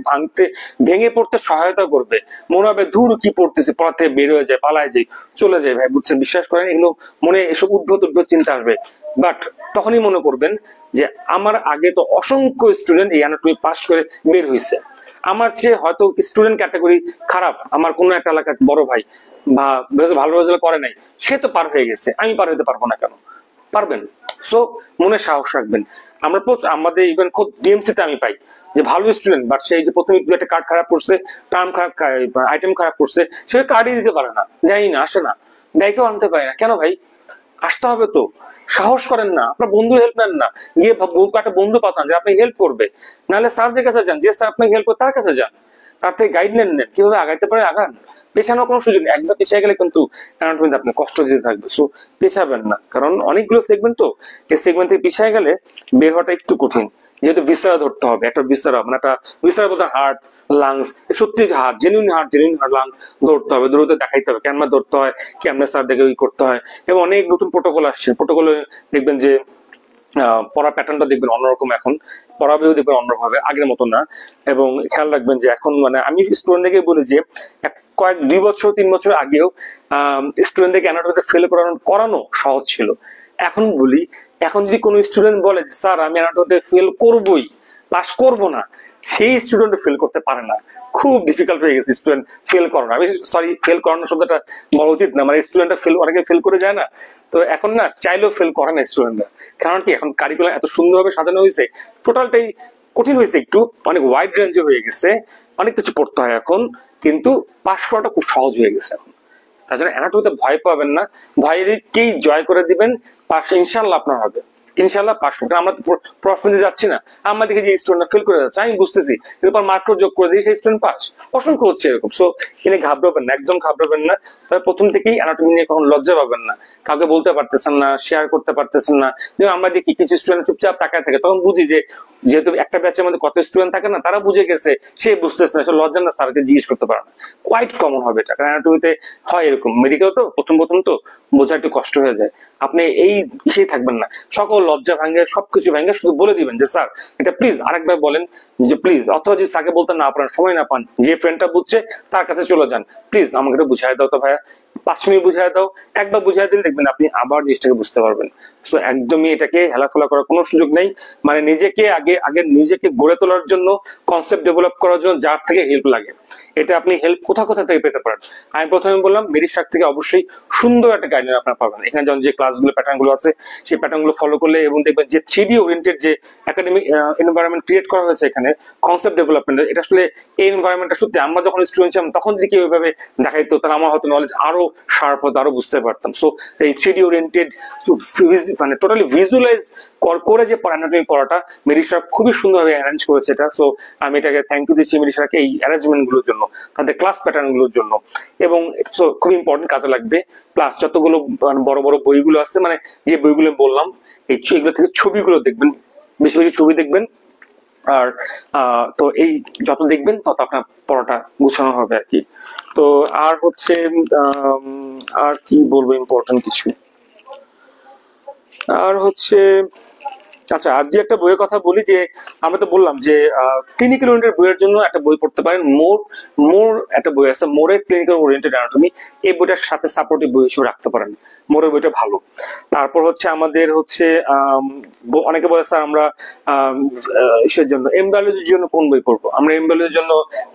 ভেঙে পড়তে সহায়তা করবে। মনে হবে দূর কি পড়তেছি, পড়া থেকে বের হয়ে যায়, পালায় যায়, চলে যায়। ভাই বুঝছেন, বিশ্বাস করেন, এগুলো মনে এসব উদ্ভট চিন্তা আসবে, বাট তখনই মনে করবেন যে আমার আগে তো অসংখ্য স্টুডেন্ট এই অ্যানাটমি পাস করে বের হয়েছে, আমার চেয়ে হয়তো স্টুডেন্ট ক্যাটাগরি খারাপ, আমার কোনো একটা এলাকার বড় ভাই বা ভালো রেজাল্ট করে নাই, সে তো পার হয়ে গেছে, আমি পার হইতে পারবো না কেন? পারবেন। সো মনে সাহস রাখবেন। আমরা আমাদের ইভেন খুব ডিএমসি তে আমি পাই যে ভালো স্টুডেন্ট, বাট সেই যে প্রথমে দু একটা কার্ড খারাপ করছে, টার্ম খারাপ, আইটেম খারাপ করছে, সে কার্ডই দিতে পারে না, দেয়ই না, আসে না, দেয়কেও আনতে পারে না। কেন ভাই? আসতে হবে তো। সাহস করেন না, আপনার বন্ধু হেল্প নেন না, গিয়ে একটা বন্ধু পাঠান যে আপনি হেল্প করবে, নাহলে স্যারদের কাছে যান, যে স্যার আপনাকে হেল্প করবে তার কাছে যান, তার থেকে গাইড নেন, কিভাবে আগাইতে পারে আগান। পেছানোর কোনো সুযোগ নেই, একদম পেছিয়ে গেলে কিন্তু অ্যানাটমিতে আপনি কষ্ট দিতে থাকবে। সো পেছাবেন না, কারণ অনেকগুলো সেগমেন্ট তো, এই সেগমেন্ট থেকে পিছিয়ে গেলে বের হওয়াটা একটু কঠিন। যেহেতু ভিসেরা ধরতে হবে, একটা ভিসেরা মানে একটা ভিসেরা বলতে হার্ট, লাংস, সত্যি হার্ট, জেনুইন হার্ট, লাংস ধরতে হবে, দৌড়তে দেখাইতে হবে কেমন ধরতে হয়, কেমন স্যার দেখে করতে হয়। এবং অনেক নতুন প্রোটোকল আসছে, প্রোটোকলে দেখবেন যে পড়া প্যাটার্নটা দেখবেন অন্যরকম, এখন পড়াবেও দেখবেন অন্যভাবে, আগের মতো না। এবং খেয়াল রাখবেন যে এখন মানে আমি স্টুডেন্টকে বলি যে কয়েক 2 বছর 3 বছর আগেও স্টুডেন্টকে অ্যানাটমিতে ফেল করানো সহজ ছিল। এখন বলি, এখন যদি কোনো স্টুডেন্ট বলে যে স্যার আমি অ্যানাটমিতে ফেল করবই, পাস করব না, সেই স্টুডেন্ট ফেল করতে পারে না। খুব ডিফিকাল্ট হয়ে গেছে স্টুডেন্ট ফেল করানো। আমি সরি, ফেল করানো শব্দটা বলা উচিত না, মানে স্টুডেন্টরা ফেল, অনেকে ফেল করে যায় না, তো এখন না চাইলেও ফেল করে না স্টুডেন্টরা। কারণ কি, এখন কারিকুলাম এত সুন্দরভাবে সাজানো হয়েছে, টোটালটাই কঠিন হয়েছে, একটু অনেক ওয়াইড রেঞ্জে হয়ে গেছে, অনেক কিছু পড়তে হয় এখন, কিন্তু পাস করাটা খুব সহজ হয়ে গেছে এখন। তার জন্য অ্যানাটমিতে ভয় পাবেন না, ভয়কেই জয় করে দিবেন, পাস ইনশাল্লাহ আপনার হবে, ইনশাল্লাহ পাস করবেন। আমরা প্রফেশনে যাচ্ছি না, আমরা দেখি যে স্টুডেন্টরা ফেল করে যাচ্ছে, আমি বুঝতেছি, কিন্তু মার্ক যোগ করে দিই, সেই স্টুডেন্ট পাস, অসংখ্য হচ্ছে এরকম। সো এনে ঘাবড়াবেন না, একদম ঘাবড়াবেন না। তবে প্রথম থেকেই অ্যানাটমি নিয়ে কখন লজ্জা পাবেন না, কাউকে বলতে পারতেছেন না, শেয়ার করতে পারতেছেন না। যেমন আমরা দেখি কিছু স্টুডেন্ট চুপচাপ তাকায় থাকে, তখন বুঝি যে যেহেতু একটা ব্যাচের মধ্যে কত স্টুডেন্ট থাকে না, তারা বুঝে গেছে, সে বুঝতেছে না, সে লজ্জা না, স্যারকে জিজ্ঞেস করতে পারে না। কোয়াইট কমন হবে এটা, কারণ অ্যানাটমিতে হয় এরকম, মেডিকেল তো প্রথম তো বোঝা একটু কষ্ট হয়ে যায়। আপনি এই ইসেই থাকবেন না, সকল লজ্জা ভাঙে, সবকিছু ভাঙে, শুধু বলে দিবেন যে স্যার এটা প্লিজ আরেকবার বলেন, যে প্লিজ, অথবা যদি স্যারকে বলতে না পারেন, সময় না পান, যে ফ্রেন্ডটা বুঝছে তার কাছে চলে যান, প্লিজ আমাকে এটা বুঝাই দাও তো ভাইয়া, 5 মিনিট বুঝাই দাও। একবার বুঝাই দিলে দেখবেন আপনি আবার জিনিসটাকে বুঝতে পারবেন। তো একদমই এটাকে হেলাফেলা করার কোনো সুযোগ নেই। মানে নিজেকে আগে নিজেকে গড়ে তোলার জন্য, কনসেপ্ট ডেভেলপ করার জন্য যার থেকে হেল্প লাগে, এটা আপনি হেল্প কোথা থেকে পেতে পারেন। আমি প্রথমে বললাম মেডিসাক থেকে অবশ্যই সুন্দর একটা গাইডলাইন আপনারা পাবেন। এখানে যেমন যে ক্লাসগুলো, প্যাটার্ন গুলো আছে, সেই প্যাটার্ন গুলো ফলো করলে, এবং দেখবেন যে 3D ওরিয়েন্টেড যে একাডেমিক এনভায়রনমেন্ট ক্রিয়েট করা হয়েছে এখানে, কনসেপ্ট ডেভেলপমেন্ট, এটা আসলে এই এনভায়রনমেন্টটা সত্যি আমরা যখন স্টুডেন্ট ছিলাম তখন যদি কেউ ওইভাবে দেখাইতো, তাহলে আমার হয়তো নলেজ আরো শার্প হতো, আরো বুঝতে পারতাম। সো এই 3D ওরিয়েন্টেড মানে টোটালি ভিজুয়ালাইজ করে যে অ্যানাটমি পড়াটা মেরিশা খুবই সুন্দরভাবে অ্যারেঞ্জ করেছে এটা। সো আমি এটাকে থ্যাংক ইউ দিচ্ছি মেরিশাকে এই অ্যারেঞ্জমেন্ট গুলোর জন্য, তাদের ক্লাস প্যাটার্ন গুলোর জন্য। এবং খুব ইম্পর্টেন্ট কাজে লাগবে। প্লাস যতগুলো বড় বড় বইগুলো আছে, মানে যে বইগুলো বললাম, এগুলো থেকে ছবিগুলো দেখবেন, বেশি বেশি ছবি দেখবেন। আর তো এই যত দেখবেন তত আপনার পড়াটা গুছানো হবে আর কি। তো আর হচ্ছে আর কি বলবো ইম্পর্টেন্ট কিছু, আর হচ্ছে আচ্ছা আর দুই একটা বইয়ের কথা বলি। যে আমরা তো বললাম যে ক্লিনিক্যাল ওরিয়েন্টেড বইয়ের জন্য একটা বই পড়তে পারেন, মোর একটা বই আছে, মোরের ক্লিনিক্যাল ওরিয়েন্টেড অ্যানাটমি। এই বইটার সাথে সাপোর্টিভ বই হিসেবে রাখতে পারেন, মোরের বইটা ভালো। তারপর হচ্ছে আমাদের হচ্ছে অনেকে বলে স্যার আমরা ইসের জন্য এমব্রায়োলজির জন্য কোন বই পড়বো? আমরা এমব্রায়োলজির জন্য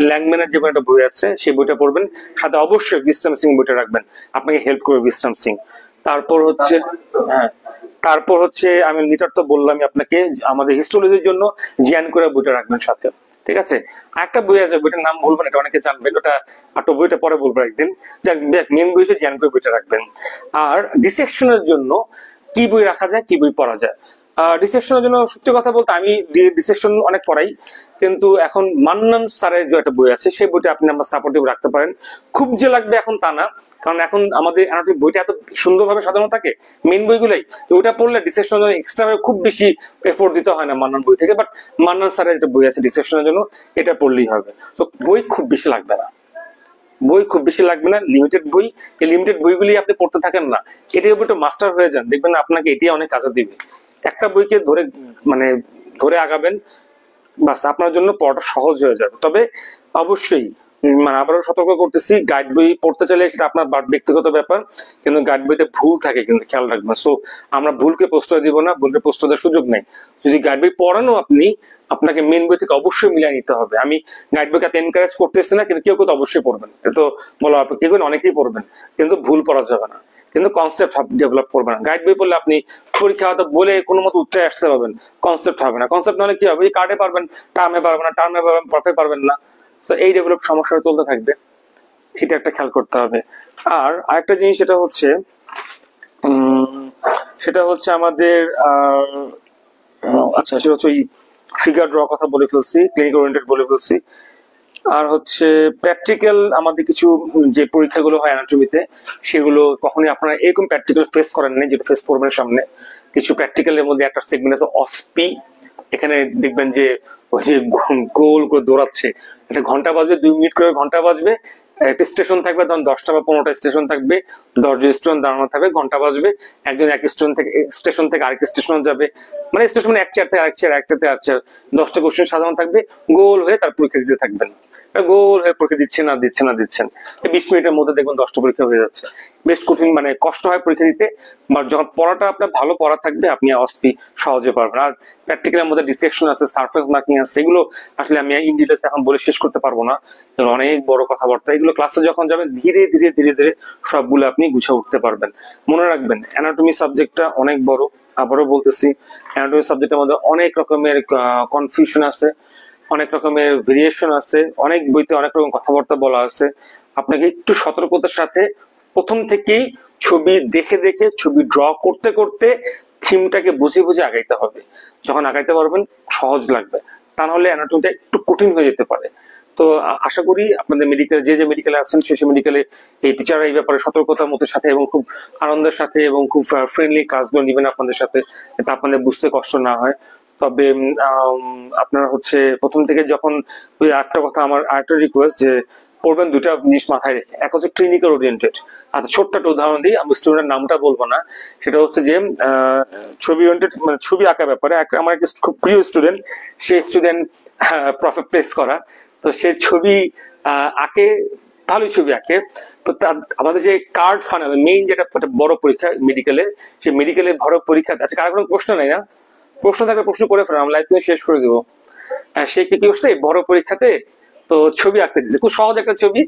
ল্যাংম্যানের যে একটা বই আছে সেই বইটা পড়বেন, সাথে অবশ্যই বিস্টাম সিং বইটা রাখবেন, আপনাকে হেল্প করবে বিস্টাম সিং। তারপর হচ্ছে তারপর হচ্ছে আমি লিটার তো বললামই আপনাকে, আমাদের হিস্টোলজির জন্য জ্ঞান করে বইটা রাখবেন সাথে, ঠিক আছে? একটা বই আছে, বইটার নাম বলবেন, এটা অনেকে জানবেন, ওটা একটা বইটা পরে বলবো একদিন। মেন বই হচ্ছে জ্ঞান করে বইটা রাখবেন। আর ডিসেকশনের জন্য কি বই রাখা যায়, কি বই পড়া যায়? ডিসেকশনের জন্য সত্যি কথা বলতে আমি ডিসেকশন অনেক পড়াই, কিন্তু এখন মান্নান স্যারের যে একটা বই আছে সেই বইটা আপনি আমার সাপোর্টিভ রাখতে পারেন। খুব যে লাগবে এখন তা না, কারণ এখন আমাদের অ্যানাটমি বইটা এত সুন্দরভাবে সাজানো থাকে মেন বইগুলাই, তো ওটা পড়লে ডিসেকশনের জন্য এক্সট্রা খুব বেশি এফোর্ট দিতে হয় না মান্নান বই থেকে। বাট মান্নান স্যারের একটা বই আছে ডিসেকশনের জন্য, এটা পড়লেই হবে। তো বই খুব বেশি লাগবে না, বই খুব বেশি লাগবে না, লিমিটেড বই। এই লিমিটেড বইগুলি আপনি পড়তে থাকেন না, এটার উপর একটু মাস্টার হয়ে যান, দেখবেন আপনাকে এটি অনেক কাজে দিবে। একটা বইকে ধরে মানে ধরে আগাবেন, বাস আপনার জন্য পড়াটা সহজ হয়ে যাবে। তবে অবশ্যই মানে আবারও সতর্ক করতেছি, গাইড বই পড়তে চাইলে সেটা আপনার ব্যক্তিগত ব্যাপার, কিন্তু গাইড বইতে ভুল থাকে, কিন্তু খেয়াল রাখবেন। সো আমরা ভুলকে প্রশ্রয় দিব না, ভুলকে প্রশ্রয় দেওয়ার সুযোগ নেই। যদি গাইড বই পড়ানো আপনি, আপনাকে মেন বই থেকে অবশ্যই মিলিয়ে নিতে হবে। আমি গাইড বইকে এত এনকারেজ করতেছি না, কিন্তু কেউ কেউ তো অবশ্যই পড়বেন, এটা তো বলা কেউ অনেকেই পড়বেন, কিন্তু ভুল পড়া যাবে না, কিন্তু কনসেপ্ট ডেভেলপ করবে না। গাইড বই পড়লে আপনি পরীক্ষা হয়তো বলে কোনো মতো উঠে আসতে পারবেন, কনসেপ্ট হবে না। কনসেপ্ট নাহলে কি হবে, কার্ডে পারবেন, টার্মে পারবেন না, টার্মে পারবেন, পথে পারবেন না। তো এই ডেভেলপ সমস্যা চলতে থাকবে, এটা একটা খেয়াল করতে হবে। আর আরেকটা জিনিস সেটা হচ্ছে আমাদের আচ্ছা সেটা হচ্ছে ওই ফিগার ড্র কথা বলে ফেলছি, ক্লিনিক ওরিয়েন্টেড বলে ফেলছি। আর হচ্ছে প্র্যাকটিক্যাল, আমাদের কিছু যে পরীক্ষাগুলো হয় অ্যানাটমিতে, সেগুলো কখনই আপনারা এরকম প্র্যাকটিক্যাল ফেস করেন না, যেটা ফেস করবেন সামনে। কিছু প্র্যাকটিক্যালের মধ্যে একটা সেগমেন্ট আছে অসপি, এখানে দেখবেন যে ওই যে গোল করে দৌড়াচ্ছে, একটা ঘন্টা বাজবে, 2 মিনিট করে ঘন্টা বাজবে, একটা স্টেশন থাকবে, তখন 10টা বা 15টা স্টেশন থাকবে, 10জন স্টুডেন্ট দাঁড়ানো থাকবে, ঘন্টা বাজবে, একজন এক স্টেশন থেকে আরেক স্টেশন যাবে, মানে স্টেশন এক চেয়ার থেকে আরেক চেয়ার, এক চেয়ার থেকে আরেক চেয়ার, 10টা কোশ্চেন সাজানো থাকবে, গোল হয়ে তার পরীক্ষা দিতে থাকবেন। গোল হয়ে পরীক্ষা দিচ্ছেন 20 মিনিটের মধ্যে দেখবেন 10টা পরীক্ষা হয়ে যাচ্ছে। বেশ কঠিন, মানে কষ্ট হয় পরীক্ষা দিতে, বা যখন পড়াটা আপনার ভালো পড়া থাকবে আপনি অসপি সহজে পারবেন। আর প্র্যাকটিক্যালের মধ্যে ডিসেকশন আছে, সারফেস মার্কিং আছে, এগুলো আসলে আমি ইন ডিটেইলস এখন বলে শেষ করতে পারবো না, অনেক বড় কথাবার্তা। এগুলো ক্লাসে যখন যাবেন ধীরে ধীরে সবগুলো আপনি গুছিয়ে উঠতে পারবেন। মনে রাখবেন অ্যানাটমি সাবজেক্টটা অনেক বড়, আবারও বলতেছি অ্যানাটমি সাবজেক্টের মধ্যে অনেক রকমের কনফিউশন আছে, অনেক রকমের ভেরিয়েশন আছে, অনেক বইতে অনেক রকম কথাবার্তা বলা আছে। আপনাকে একটু সতর্কতার সাথে প্রথম থেকেই ছবি দেখে ছবি ড্র করতে থিমটাকে বুঝে আগাইতে হবে। যখন আগাইতে পারবেন সহজ লাগবে, তা নাহলে অ্যানাটমিটা একটু কঠিন হয়ে যেতে পারে। তো আশা করি আপনাদের মেডিকেলে যে মেডিকেলে আছেন সেই মেডিকেলে এই টিচাররা এই ব্যাপারে সতর্কতার মধ্যে সাথে এবং খুব আনন্দের সাথে এবং খুব ফ্রেন্ডলি ক্লাসগুলো নিবেন আপনাদের সাথে, যাতে আপনাদের বুঝতে কষ্ট না হয়। তবে আপনারা হচ্ছে প্রথম থেকে যখন, একটা কথা আমার আরেকটা রিকোয়েস্ট, যে পড়বেন দুটা জিনিস মাথায় রেখে। এক হচ্ছে ক্লিনিক্যাল ওরিয়েন্টেড। আচ্ছা ছোট্ট একটা উদাহরণ দিই, আমি স্টুডেন্টের নামটা বলবো না। সেটা হচ্ছে যে ছবি ওরিয়েন্টেড, মানে ছবি আঁকা ব্যাপারে আমার একটা খুব প্রিয় স্টুডেন্ট, সেই স্টুডেন্ট প্রফেট প্লেস করা, তো সে ছবি আঁকে, ভালোই ছবি আঁকে। তো আমাদের যে কার্ড ফাইনাল মেইন যেটা বড় পরীক্ষা মেডিকেলে, সেই মেডিকেলের বড় পরীক্ষা আছে, কার কোনো প্রশ্ন নেই না? প্রশ্ন থাকলে প্রশ্ন করে ফেলাম, লাইভ শেষ করে দেবো। সে কি করছে বড় পরীক্ষাতে, তো ছবি আঁকতে দিচ্ছে, খুব সহজ একটা ছবি,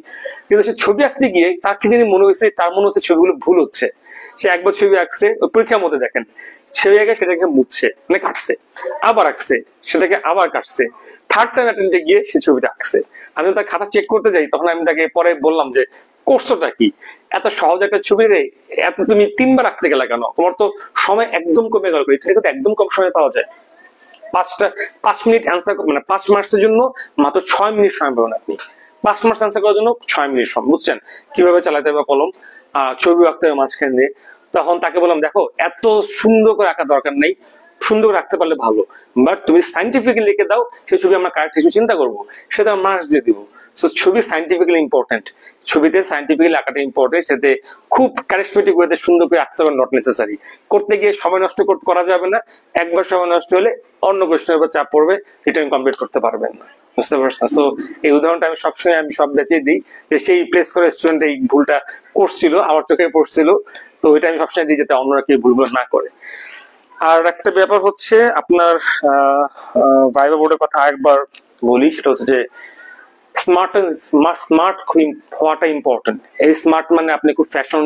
কিন্তু সে ছবি আঁকতে গিয়ে তার কি জানি মনে হয়েছে, তার মনে হচ্ছে ছবিগুলো ভুল হচ্ছে। সে একবার ছবি আঁকছে, ওই পরীক্ষার মধ্যে দেখেন ছবি আঁকে সেটাকে মুছছে, মানে কাটছে, আবার আঁকছে সেটাকে আবার কাটছে, থার্ড টাইম অ্যাটেম্পটে গিয়ে সে ছবিটা আঁকছে। আমি তার খাতা চেক করতে যাই, তখন আমি তাকে পরে বললাম যে করছোটা কি, এত সহজ একটা ছবি রে, এত তুমি 3বার আঁকতে গেলা কেন, তোমার তো সময় একদম কমে গেল, এটা কিন্তু একদম কম সময় পাওয়া যায়। 5 মিনিট অ্যান্সার, মানে 5 মার্কসের জন্য মাত্র 6 মিনিট সময় পাবেন আপনি। 5 মার্কস অ্যান্সার করার জন্য 6 মিনিট সময়, বুঝছেন কিভাবে চালাতে হবে কলম, ছবি আঁকতে হবে মাঝখান দিয়ে। তখন তাকে বললাম দেখো এত সুন্দর করে আঁকা দরকার নেই, সুন্দর করে রাখতে পারলে ভালো, বাট তুমি সাইন্টিফিক্যালি লিখে দাও, সেই ছবি আমরা কারেক্ট হিসেবে চিন্তা করবো, সেটা মার্কস দিয়ে দিব। সো ছবি সাইন্টিফিক্যালি ইম্পর্টেন্ট, ছবিতে সাইন্টিফিক্যালি আঁকাটা ইম্পর্টেন্ট, সাথে খুব ক্যারিসমেটিক ওয়েতে সুন্দর করে আঁকতে হবে, নট নেসেসারি। করতে গিয়ে সময় নষ্ট করতে করা যাবে না, একবার সময় নষ্ট হলে অন্য কোশ্চেনের উপর চাপ পড়বে, রিটার্ন কমপ্লিট করতে পারবেন না, বুঝতে পারছেন? সো এই উদাহরণটা আমি সবসময় সব ব্যাচেই দিই, যে সেই প্লেস করে স্টুডেন্ট এই ভুলটা করছিল, আমার চোখে পড়ছিল, তো ওইটা আমি সবসময় দিই যাতে অন্যরা কেউ ভুলগুলো না করে। আর একটা ব্যাপার হচ্ছে আপনার ভাইবা বোর্ডের কথা একবার বলি, সেটা হচ্ছে যে স্মার্ট স্মার্ট হওয়াটা ইম্পর্টেন্ট। এই স্মার্ট মানে আপনি খুব ফ্যাশন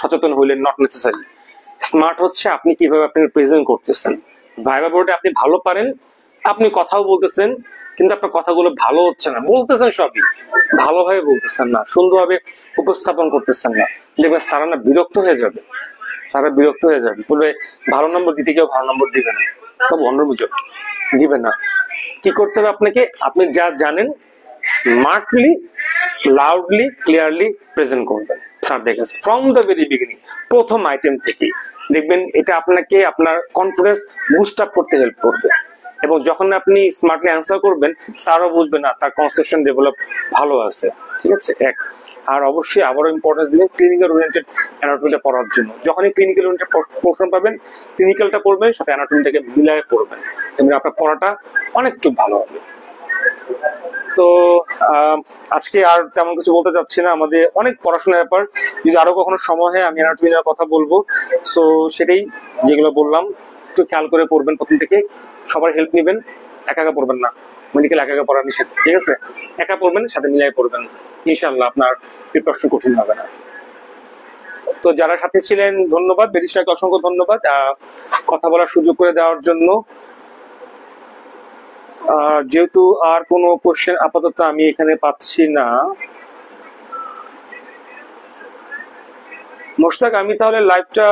সচেতন হইলেন, নট নেসেসারি। স্মার্ট হচ্ছে আপনি কিভাবে আপনি প্রেজেন্ট করতেছেন। ভাইবা বোর্ডে আপনি ভালো পারেন, আপনি কথাও বলতেছেন, কিন্তু আপনার কথাগুলো ভালো হচ্ছে না, বলতেছেন সবই ভালোভাবে বলতেছেন না, সুন্দরভাবে উপস্থাপন করতেছেন না, দেখবেন সারা না বিরক্ত হয়ে যাবে, সারা বিরক্ত হয়ে যাবে, বলবে ভালো নম্বর দিতে কেউ ভালো নম্বর দিবে না, সব অন্যবুঝো দিবে না। কি করতে হবে আপনাকে, আপনি যা জানেন স্মার্টলি, লাউডলি, ক্লিয়ারলি প্রেজেন্ট করবেন। স্যার দেখেছে ফ্রম দ্য ভেরি বিগিনিং, প্রথম আইটেম থেকে দেখবেন এটা আপনাকে আপনার কনফিডেন্স বুস্ট আপ করতে হেল্প করবে, এবং যখন আপনি স্মার্টলি অ্যান্সার করবেন স্যারও বুঝবে না তার কনসেপশন ডেভেলপ ভালো আছে, ঠিক আছে। এক, আর অবশ্যই আবারও ইম্পর্টেন্স দিবেন ক্লিনিক্যাল ওরিয়েন্টেড অ্যানাটমিটা পড়ার জন্য। যখনই ক্লিনিক্যাল ওরিয়েন্টেড প্রশ্ন পাবেন, ক্লিনিক্যালটা পড়বেন, সাথে অ্যানাটমিটাকে মিলায়ে পড়বেন, এবং আপনার পড়াটা অনেকটু ভালো হবে। তো আজকে আর তেমন কিছু বলতে চাচ্ছি না, আমাদের অনেক পড়াশোনার ব্যাপার, যদি আরো কখনো সময় হয় আমি অ্যানাটমি নিয়ে কথা বলবো। সো সেটাই, যেগুলো বললাম একটু খেয়াল করে পড়বেন, প্রথম থেকে সবার হেল্প নেবেন, একা একা পড়বেন না, মেডিকেল একা একা পড়া নিষেধ, ঠিক আছে। একা পড়বেন, সাথে মিলাই পড়বেন, ইনশাআল্লাহ আপনার প্রিপারেশন কঠিন হবে না। তো যারা সাথে ছিলেন ধন্যবাদ, বেরিশাকে অসংখ্য ধন্যবাদ কথা বলার সুযোগ করে দেওয়ার জন্য। যেহেতু আর কোনো কোশ্চেন আপাতত আমি এখানে পাচ্ছি না, মোশতাক আমি তাহলে লাইভটা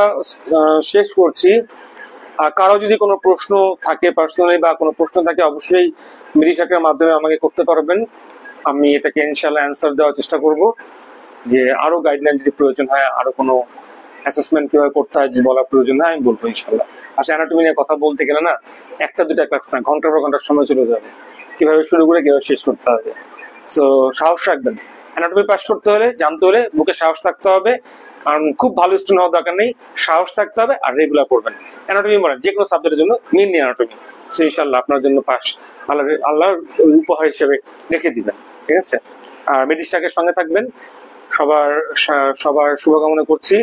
শেষ করছি। কারো যদি কোনো প্রশ্ন থাকে পার্সোনালি, বা কোনো প্রশ্ন থাকে, অবশ্যই মেরিশাকের মাধ্যমে আমাকে করতে পারবেন, আমি এটাকে ইনশাআল্লাহ অ্যান্সার দেওয়ার চেষ্টা করব। যে আরো গাইডলাইন যদি প্রয়োজন হয়, আরো কোনো অ্যাসেসমেন্ট কিভাবে করতে হয় যদি বলার প্রয়োজন হয়, আমি বলবো ইনশাআল্লাহ। আসলে অ্যানাটমি নিয়ে কথা বলতে গেলে না একটা দুটা ক্লাস না, ঘন্টার পর ঘন্টার সময় চলে যাবে, কিভাবে শুরু করে কিভাবে শেষ করতে হবে। সো সাহস রাখবেন, অ্যানাটমি পাস করতে হলে, জানতে হলে বুকে সাহস থাকতে হবে, কারণ খুব ভালো স্টুডেন্ট হওয়ার দরকার নেই, সাহস থাকতে হবে আর রেগুলার পড়বেন। অ্যানাটমি বলেন যে কোনো সাবজেক্টের জন্য মেইনলি অ্যানাটমি, সো ইনশাআল্লাহ আপনার জন্য পাস আল্লাহর উপহার হিসেবে রেখে দিবেন, ঠিক আছে। আর মেডিস্টাকের সঙ্গে থাকবেন, সবার সবার শুভকামনা করছি,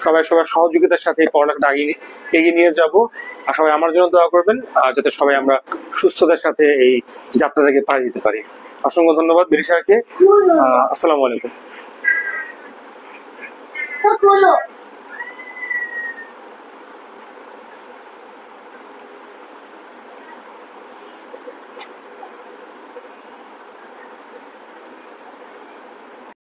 সবাই সবার সহযোগিতার সাথে এই পড়ালেখাটা এগিয়ে নিয়ে যাব। আর সবাই আমার জন্য দোয়া করবেন, যাতে সবাই আমরা সুস্থতার সাথে এই যাত্রাটাকে পাড়ি দিতে পারি। অসংখ্য ধন্যবাদ বিরিশাকে। আসসালামু আলাইকুম।